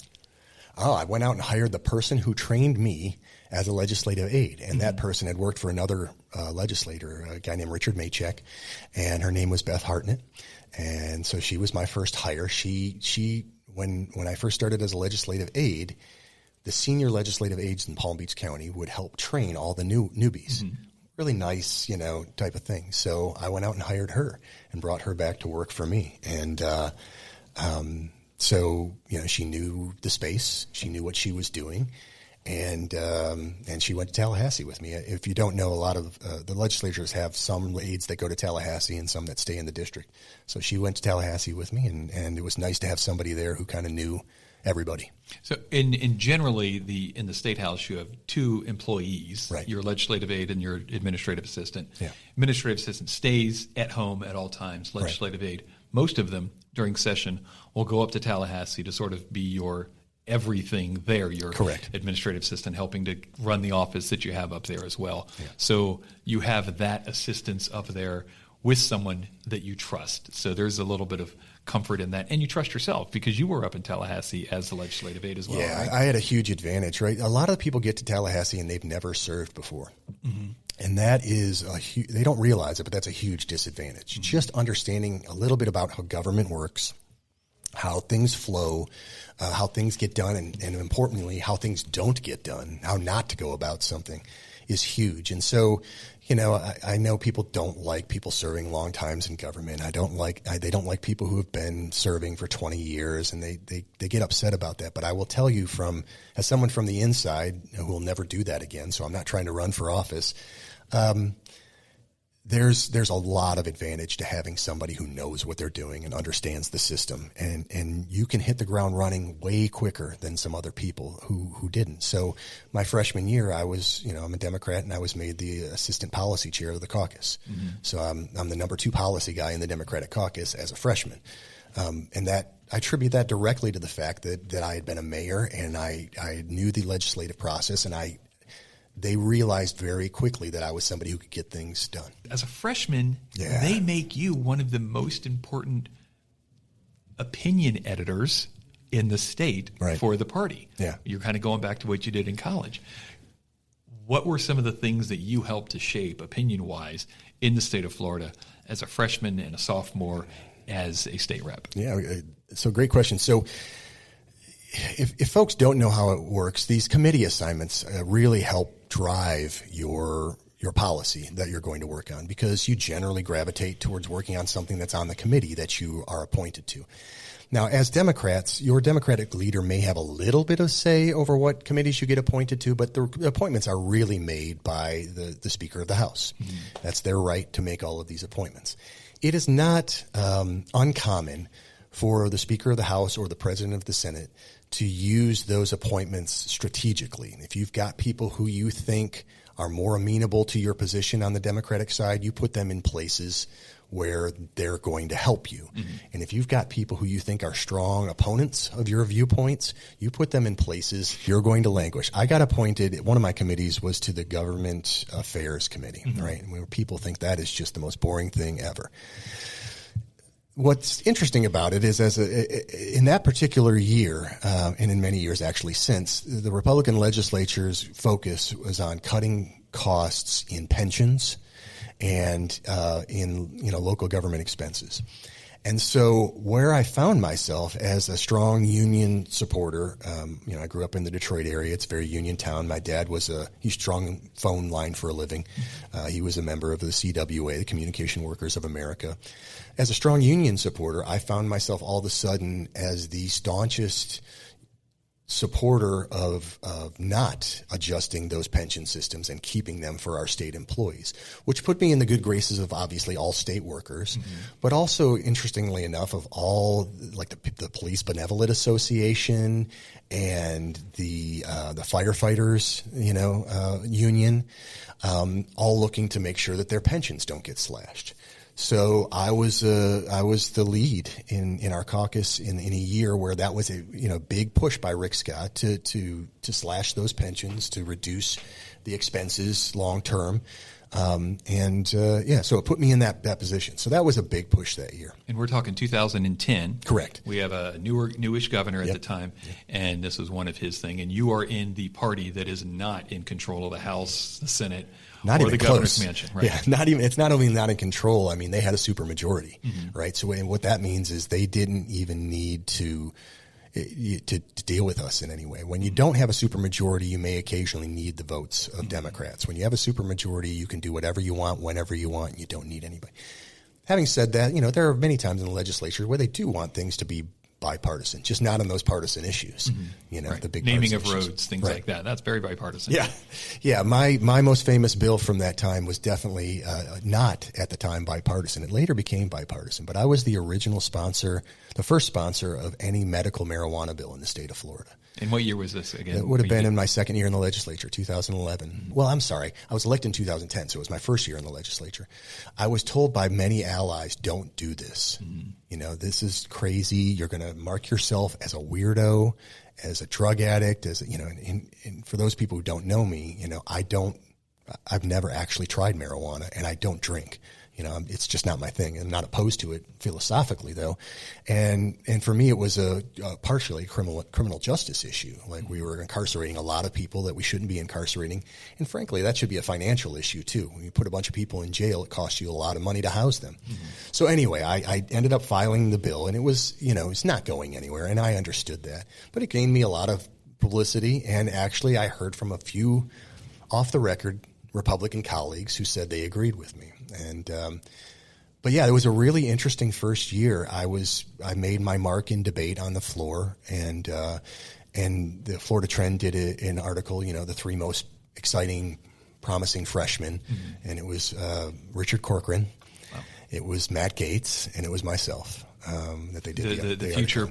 Oh, I went out and hired the person who trained me as a legislative aide. And that person had worked for another legislator, a guy named Richard Maychek, and her name was Beth Hartnett. And so she was my first hire. She when I first started as a legislative aide, the senior legislative aides in Palm Beach County would help train all the newbies. Mm-hmm. really nice, type of thing. So I went out and hired her and brought her back to work for me. And, so, she knew the space, she knew what she was doing. And she went to Tallahassee with me. If you don't know, a lot of the legislatures have some aides that go to Tallahassee and some that stay in the district. So she went to Tallahassee with me, and it was nice to have somebody there who kind of knew everybody. So in generally, in the State House, you have two employees, right. Your legislative aide and your administrative assistant. Yeah. Administrative assistant stays at home at all times. Legislative aide, most of them during session will go up to Tallahassee to sort of be your everything there, your correct. Administrative assistant helping to run the office that you have up there as well. Yeah. So you have that assistance up there with someone that you trust. So there's a little bit of comfort in that. And you trust yourself because you were up in Tallahassee as the legislative aide as well. Yeah, right? I had a huge advantage, right? A lot of people get to Tallahassee and they've never served before. Mm-hmm. And that is they don't realize it, but that's a huge disadvantage. Mm-hmm. Just understanding a little bit about how government works, how things flow, how things get done, and importantly, how things don't get done, how not to go about something is huge. And so, I know people don't like people serving long times in government. They don't like people who have been serving for 20 years, and they get upset about that. But I will tell you as someone from the inside who will never do that again, so I'm not trying to run for office, there's a lot of advantage to having somebody who knows what they're doing and understands the system. And you can hit the ground running way quicker than some other people who didn't. So my freshman year, I'm a Democrat, and I was made the assistant policy chair of the caucus. Mm-hmm. So I'm the number 2 policy guy in the Democratic caucus as a freshman. And that I attribute that directly to the fact that I had been a mayor and I knew the legislative process, and they realized very quickly that I was somebody who could get things done. As a freshman, They make you one of the most important opinion editors in the state for the party. Yeah. You're kind of going back to what you did in college. What were some of the things that you helped to shape opinion-wise in the state of Florida as a freshman and a sophomore as a state rep? Yeah, so great question. So if folks don't know how it works, these committee assignments really help drive your policy that you're going to work on, because you generally gravitate towards working on something that's on the committee that you are appointed to. Now, as Democrats, your Democratic leader may have a little bit of say over what committees you get appointed to, but the appointments are really made by the Speaker of the House. Mm-hmm. That's their right to make all of these appointments. It is not uncommon for the Speaker of the House or the President of the Senate to use those appointments strategically. If you've got people who you think are more amenable to your position on the Democratic side, you put them in places where they're going to help you. Mm-hmm. And if you've got people who you think are strong opponents of your viewpoints, you put them in places you're going to languish. I got appointed, one of my committees was to the Government Affairs Committee, mm-hmm. right? And where people think that is just the most boring thing ever. What's interesting about it is, in that particular year, and in many years actually since, the Republican legislature's focus was on cutting costs in pensions and in local government expenses. And so where I found myself as a strong union supporter, I grew up in the Detroit area. It's a very union town. My dad he strung phone line for a living. He was a member of the CWA, the Communication Workers of America. As a strong union supporter, I found myself all of a sudden as the staunchest supporter of not adjusting those pension systems and keeping them for our state employees, which put me in the good graces of obviously all state workers, mm-hmm. but also, interestingly enough, of all like the Police Benevolent Association and the firefighters, union, all looking to make sure that their pensions don't get slashed. So I was the lead in our caucus in a year where that was a big push by Rick Scott to slash those pensions, to reduce the expenses long term, so it put me in that position. So that was a big push that year. And we're talking 2010. Correct. We have a newish governor at the time, and this was one of his thing. And you are in the party that is not in control of the House, the Senate, not or even the governor's mansion, right? Yeah, it's not only not in control. I mean, they had a supermajority, mm-hmm. right? So what that means is they didn't even need to to deal with us in any way. When you don't have a supermajority, you may occasionally need the votes of Democrats. When you have a supermajority, you can do whatever you want, whenever you want, and you don't need anybody. Having said that, there are many times in the legislature where they do want things to be bipartisan, just not on those partisan issues, Right. The big naming of issues. roads, things Right. like that. That's very bipartisan. Yeah. My most famous bill from that time was definitely not at the time bipartisan. It later became bipartisan, but I was the original sponsor, the first sponsor of any medical marijuana bill in the state of Florida. And what year was this again? It would have been in my second year in the legislature, 2011. Well, I'm sorry. I was elected in 2010, so it was my first year in the legislature. I was told by many allies, don't do this. This is crazy. You're going to mark yourself as a weirdo, as a drug addict, and for those people who don't know me, I've never actually tried marijuana and I don't drink. It's just not my thing. I'm not opposed to it philosophically, though. And for me, it was a partially criminal justice issue. Like, we were incarcerating a lot of people that we shouldn't be incarcerating. And frankly, that should be a financial issue, too. When you put a bunch of people in jail, it costs you a lot of money to house them. So anyway, I ended up filing the bill, and it was, it's not going anywhere. And I understood that. But it gained me a lot of publicity. And actually, I heard from a few off the record Republican colleagues who said they agreed with me. And, but yeah, it was a really interesting first year. I made my mark in debate on the floor, and the Florida Trend did an article, the three most exciting, promising freshmen. And it was, Richard Corcoran, it was Matt Gaetz, and it was myself. That they did the future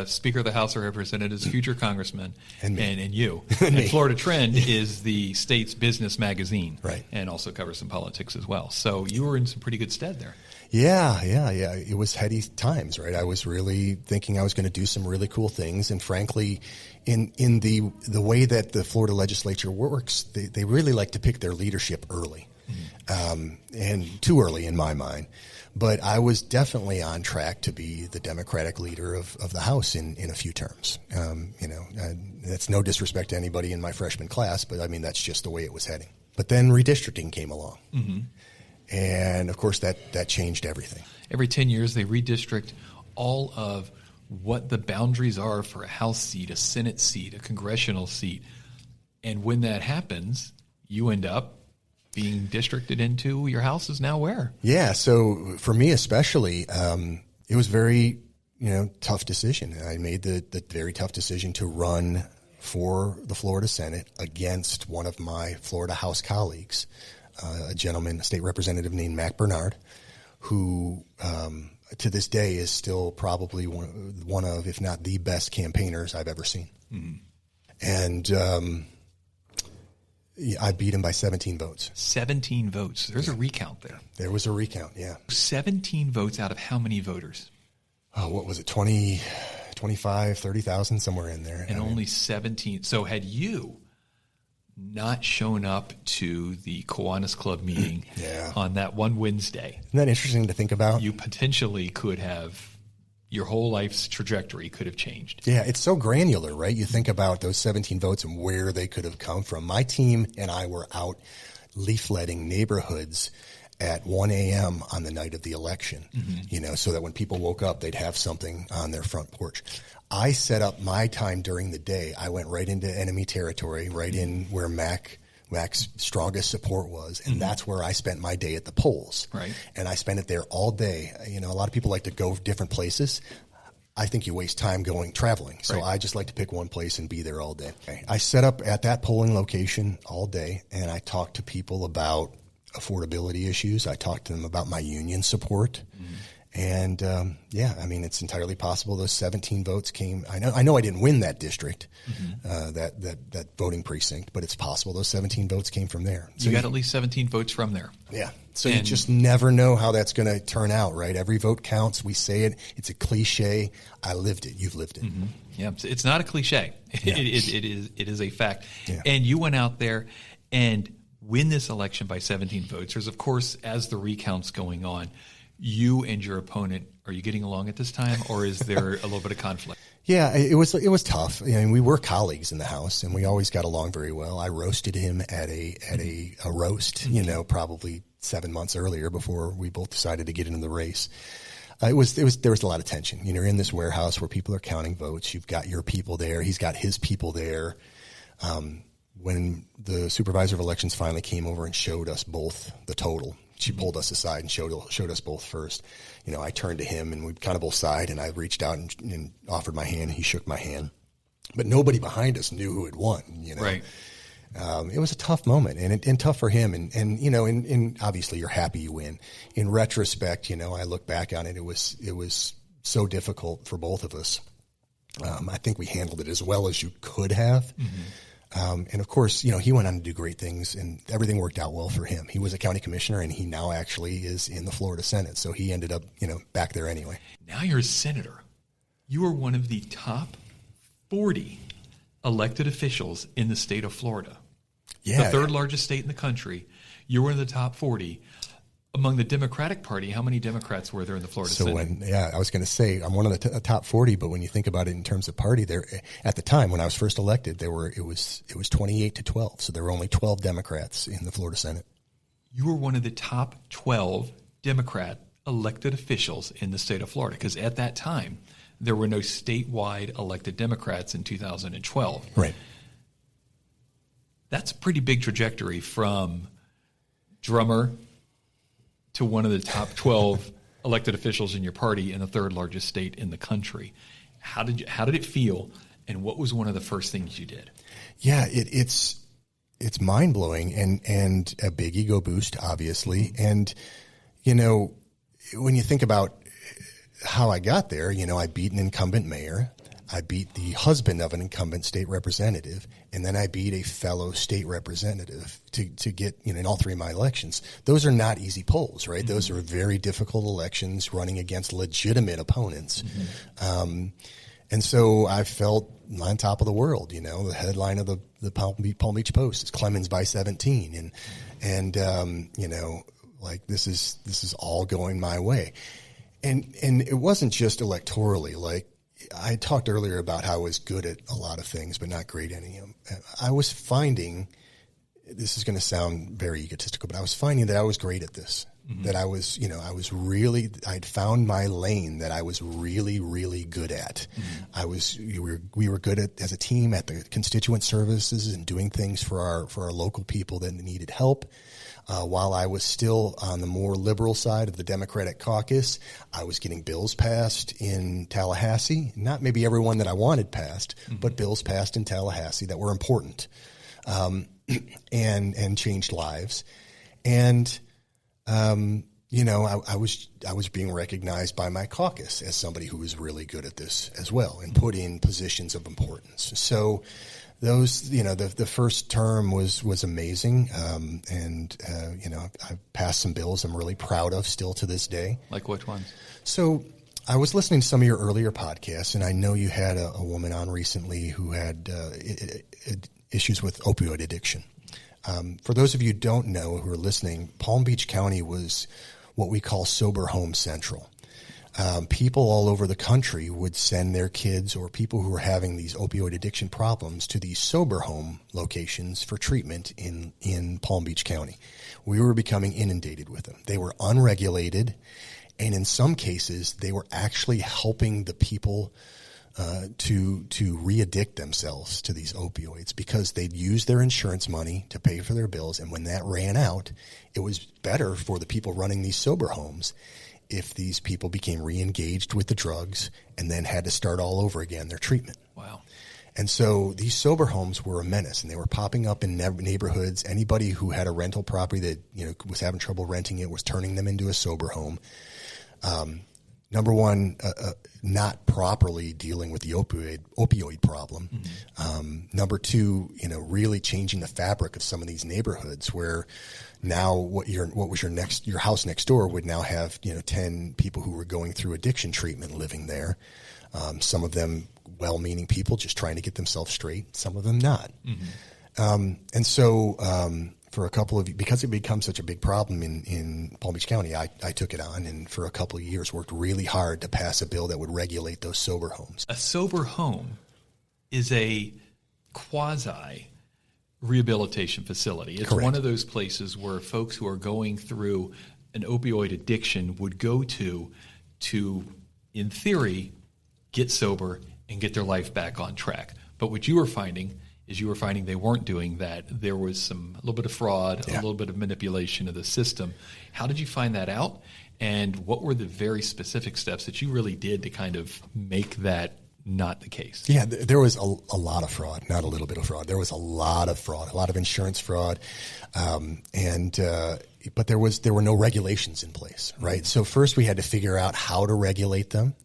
Speaker of the House of Representatives, future congressman, and you. And and Florida Trend is the state's business magazine, right, and also covers some politics as well. So you were in some pretty good stead there. Yeah. It was heady times, right? I was really thinking I was going to do some really cool things, and frankly, in the way that the Florida legislature works, they really like to pick their leadership early, and too early in my mind. But I was definitely on track to be the Democratic leader of the House in a few terms. That's no disrespect to anybody in my freshman class, but I mean, that's just the way it was heading. But then redistricting came along. And of course that changed everything. Every 10 years they redistrict all of what the boundaries are for a House seat, a Senate seat, a congressional seat. And when that happens, you end up being districted into your house is now where? Yeah. So for me, especially, it was very, tough decision. I made the very tough decision to run for the Florida Senate against one of my Florida House colleagues, a gentleman, a state representative named Mac Bernard, who, to this day is still probably one of, if not the best campaigners I've ever seen. And, I beat him by 17 votes. 17 votes. There's a recount there. There was a recount, yeah. 17 votes out of how many voters? Oh, what was it? 20, 25, 30,000, somewhere in there. And only 17. So had you not shown up to the Kiwanis Club meeting on that one Wednesday. Isn't that interesting to think about? You potentially could have, your whole life's trajectory could have changed. Yeah, it's so granular, right? You think about those 17 votes and where they could have come from. My team and I were out leafletting neighborhoods at 1 a.m. on the night of the election, so that when people woke up, they'd have something on their front porch. I set up my time during the day. I went right into enemy territory, right in where Mac's strongest support was, and that's where I spent my day at the polls. Right. And I spent it there all day. A lot of people like to go different places. I think you waste time traveling. So I just like to pick one place and be there all day. I set up at that polling location all day, and I talked to people about affordability issues. I talked to them about my union support. And, it's entirely possible those 17 votes came. I know I didn't win that district, that voting precinct, but it's possible those 17 votes came from there. So you got at least 17 votes from there. Yeah. So you just never know how that's going to turn out, right? Every vote counts. We say it. It's a cliche. I lived it. You've lived it. Yeah. It's not a cliche. Yeah. It is a fact. Yeah. And you went out there and win this election by 17 votes. There's, of course, as the recount's going on, you and your opponent, are you getting along at this time, or is there a little bit of conflict? Yeah, it was tough. We were colleagues in the House, and we always got along very well. I roasted him at a roast, probably 7 months earlier before we both decided to get into the race. There was a lot of tension. You're in this warehouse where people are counting votes. You've got your people there. He's got his people there. When the supervisor of elections finally came over and showed us both the total, she pulled us aside and showed us both first. I turned to him and we kind of both sighed, and I reached out and offered my hand. He shook my hand, but nobody behind us knew who had won. Right. It was a tough moment and tough for him. And obviously you're happy you win. In retrospect, I look back on it. It was so difficult for both of us. I think we handled it as well as you could have. Mm-hmm. And of course, he went on to do great things, and everything worked out well for him. He was a county commissioner, and he now actually is in the Florida Senate. So he ended up, back there anyway. Now you're a senator. You are one of the top 40 elected officials in the state of Florida. Yeah. The third largest state in the country. You're one of the top 40. Among the Democratic Party, how many Democrats were there in the Florida Senate? I was going to say I'm one of the top 40, but when you think about it in terms of party, there at the time when I was first elected, it was 28-12, so there were only 12 Democrats in the Florida Senate. You were one of the top 12 Democrat elected officials in the state of Florida, because at that time there were no statewide elected Democrats in 2012. Right. That's a pretty big trajectory from drummer to one of the top 12 elected officials in your party in the third largest state in the country. How did it feel, and what was one of the first things you did? Yeah, it's mind blowing and a big ego boost, obviously. And when you think about how I got there, I beat an incumbent mayor. I beat the husband of an incumbent state representative, and then I beat a fellow state representative to get, in all three of my elections. Those are not easy polls, right? Mm-hmm. Those are very difficult elections running against legitimate opponents. Mm-hmm. And so I felt on top of the world, the headline of the Palm Beach Post is Clemens by 17. And this is all going my way. And it wasn't just electorally, like, I talked earlier about how I was good at a lot of things, but not great at any of them. I was finding, this is going to sound very egotistical, but I was finding that I was great at this. Mm-hmm. That I was, I'd found my lane that I was really, really good at. Mm-hmm. We were good at, as a team, at the constituent services and doing things for our local people that needed help. While I was still on the more liberal side of the Democratic caucus, I was getting bills passed in Tallahassee. Not maybe everyone that I wanted passed, mm-hmm. but bills passed in Tallahassee that were important, and changed lives. And, I was being recognized by my caucus as somebody who was really good at this as well and put in positions of importance. So those, the first term was amazing. I passed some bills I'm really proud of still to this day. Like which ones? So I was listening to some of your earlier podcasts, and I know you had a woman on recently who had issues with opioid addiction. For those of you who don't know who are listening, Palm Beach County was what we call Sober Home Central. People all over the country would send their kids or people who were having these opioid addiction problems to these sober home locations for treatment in Palm Beach County. We were becoming inundated with them. They were unregulated, and in some cases, they were actually helping the people to re-addict themselves to these opioids because they'd use their insurance money to pay for their bills, and when that ran out, it was better for the people running these sober homes if these people became re-engaged with the drugs and then had to start all over again their treatment. Wow. And so these sober homes were a menace, and they were popping up in neighborhoods. Anybody who had a rental property that was having trouble renting it was turning them into a sober home. Number one, not properly dealing with the opioid problem. Mm-hmm. Number two, really changing the fabric of some of these neighborhoods where now your house next door would now have 10 people who were going through addiction treatment living there. Some of them well-meaning people just trying to get themselves straight. Some of them not. Mm-hmm. And so for a couple of, because it becomes such a big problem in Palm Beach County, I took it on, and for a couple of years worked really hard to pass a bill that would regulate those sober homes. A sober home is a quasi rehabilitation facility. It's Correct. One of those places where folks who are going through an opioid addiction would go to to, in theory, get sober and get their life back on track. But what you were finding is they weren't doing that. There was a little bit of fraud, a little bit of manipulation of the system. How did you find that out? And what were the very specific steps that you really did to kind of make that not the case? Yeah, there was a lot of fraud, not a little bit of fraud. There was a lot of fraud, a lot of insurance fraud, but there were no regulations in place, right? So first we had to figure out how to regulate them,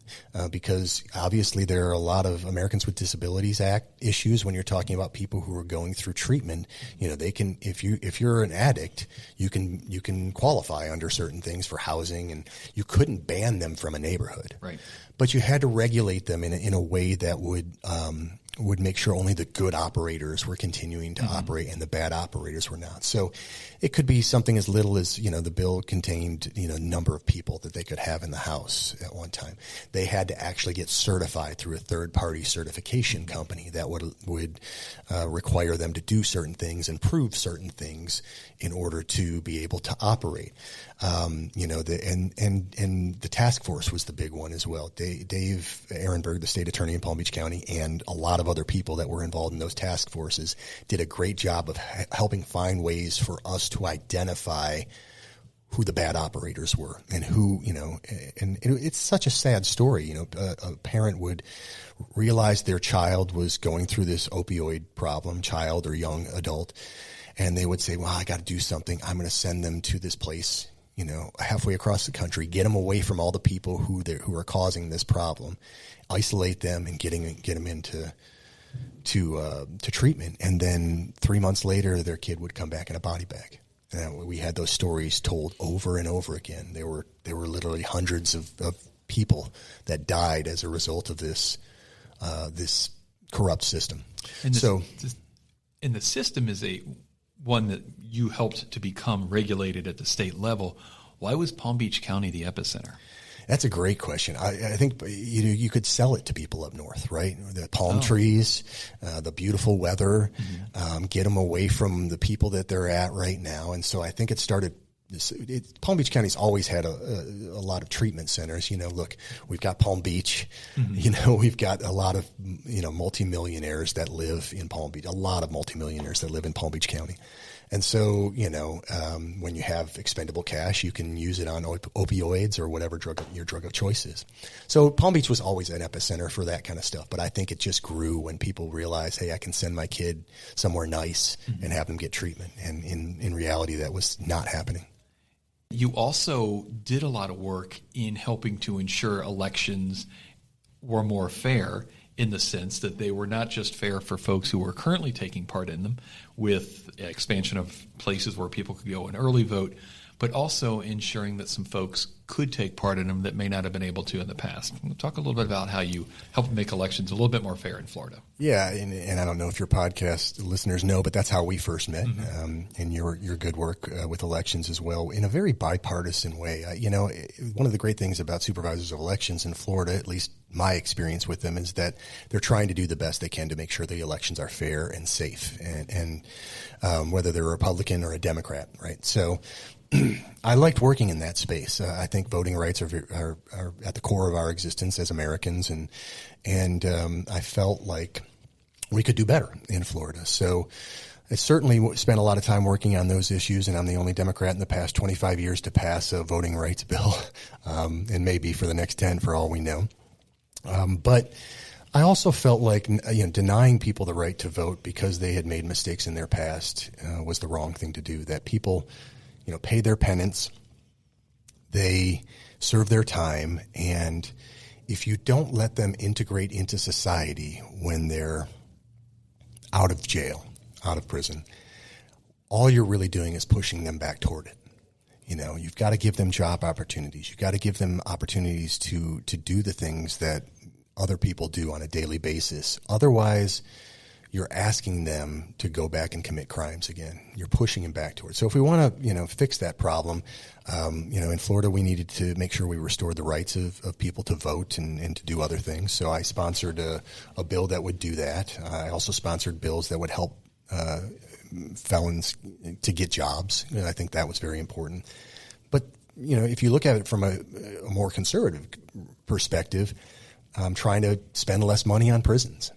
because obviously there are a lot of Americans with Disabilities Act issues when you're talking about people who are going through treatment. They can, if you're an addict, you can qualify under certain things for housing, and you couldn't ban them from a neighborhood, right? But you had to regulate them in a way that would make sure only the good operators were continuing to operate and the bad operators were not. So it could be something as little as, the bill contained, number of people that they could have in the house at one time. They had to actually get certified through a third-party certification company that would require them to do certain things and prove certain things in order to be able to operate. And the task force was the big one as well. Dave Ehrenberg, the state attorney in Palm Beach County, and a lot of other people that were involved in those task forces did a great job of helping find ways for us to identify who the bad operators were and who, and it's such a sad story. A parent would realize their child was going through this opioid problem, child or young adult, and they would say, well, I got to do something. I'm going to send them to this place, halfway across the country, get them away from all the people who are causing this problem, isolate them and get them into treatment. And then 3 months later, their kid would come back in a body bag. And we had those stories told over and over again. There were literally hundreds of people that died as a result of this corrupt system. And the system is one that you helped to become regulated at the state level. Why was Palm Beach County the epicenter? That's a great question. I think you could sell it to people up north, right? The palm trees, the beautiful weather, get them away from the people that they're at right now. And so I think it started. Palm Beach County's always had a lot of treatment centers. Look, we've got Palm Beach. We've got a lot of multimillionaires that live in Palm Beach. A lot of multimillionaires that live in Palm Beach County. And so, when you have expendable cash, you can use it on opioids or whatever your drug of choice is. So Palm Beach was always an epicenter for that kind of stuff. But I think it just grew when people realized, hey, I can send my kid somewhere nice and have them get treatment. And in reality, that was not happening. You also did a lot of work in helping to ensure elections were more fair, in the sense that they were not just fair for folks who were currently taking part in them, with expansion of places where people could go and early vote, but also ensuring that some folks could take part in them that may not have been able to in the past. We'll talk a little bit about how you help make elections a little bit more fair in Florida. Yeah, and I don't know if your podcast listeners know, but that's how we first met, and your good work with elections as well, in a very bipartisan way. One of the great things about supervisors of elections in Florida, at least my experience with them, is that they're trying to do the best they can to make sure the elections are fair and safe, and whether they're a Republican or a Democrat, right? So I liked working in that space. I think voting rights are at the core of our existence as Americans, and I felt like we could do better in Florida. So I certainly spent a lot of time working on those issues, and I'm the only Democrat in the past 25 years to pass a voting rights bill, and maybe for the next 10 for all we know. But I also felt like denying people the right to vote because they had made mistakes in their past was the wrong thing to do. That people pay their penance, they serve their time, and if you don't let them integrate into society when they're out of jail, out of prison, all you're really doing is pushing them back toward it. You've got to give them job opportunities. You've got to give them opportunities to do the things that other people do on a daily basis. Otherwise, you're asking them to go back and commit crimes again. You're pushing them back towards. So if we want to, fix that problem, in Florida, we needed to make sure we restored the rights of people to vote and to do other things. So I sponsored a bill that would do that. I also sponsored bills that would help felons to get jobs. I think that was very important. But if you look at it from a more conservative perspective, trying to spend less money on prisons,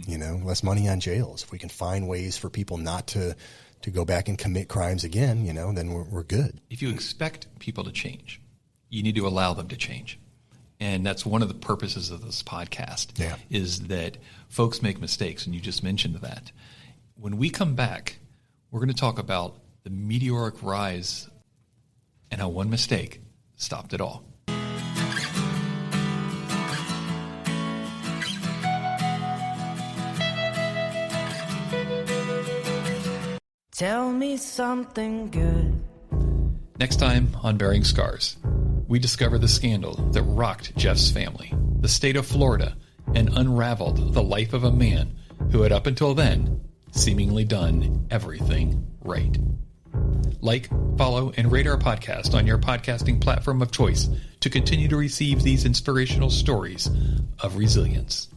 less money on jails. If we can find ways for people not to go back and commit crimes again, then we're good. If you expect people to change, you need to allow them to change. And that's one of the purposes of this podcast, is that folks make mistakes, and you just mentioned that. When we come back, we're going to talk about the meteoric rise and how one mistake stopped it all. Tell me something good. Next time on Bearing Scars, we discover the scandal that rocked Jeff's family, the state of Florida, and unraveled the life of a man who had up until then seemingly done everything right. Like, follow, and rate our podcast on your podcasting platform of choice to continue to receive these inspirational stories of resilience.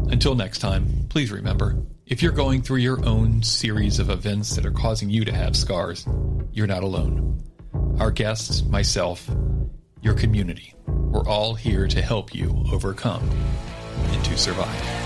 Until next time, please remember, if you're going through your own series of events that are causing you to have scars, you're not alone. Our guests, myself, your community, we're all here to help you overcome and to survive.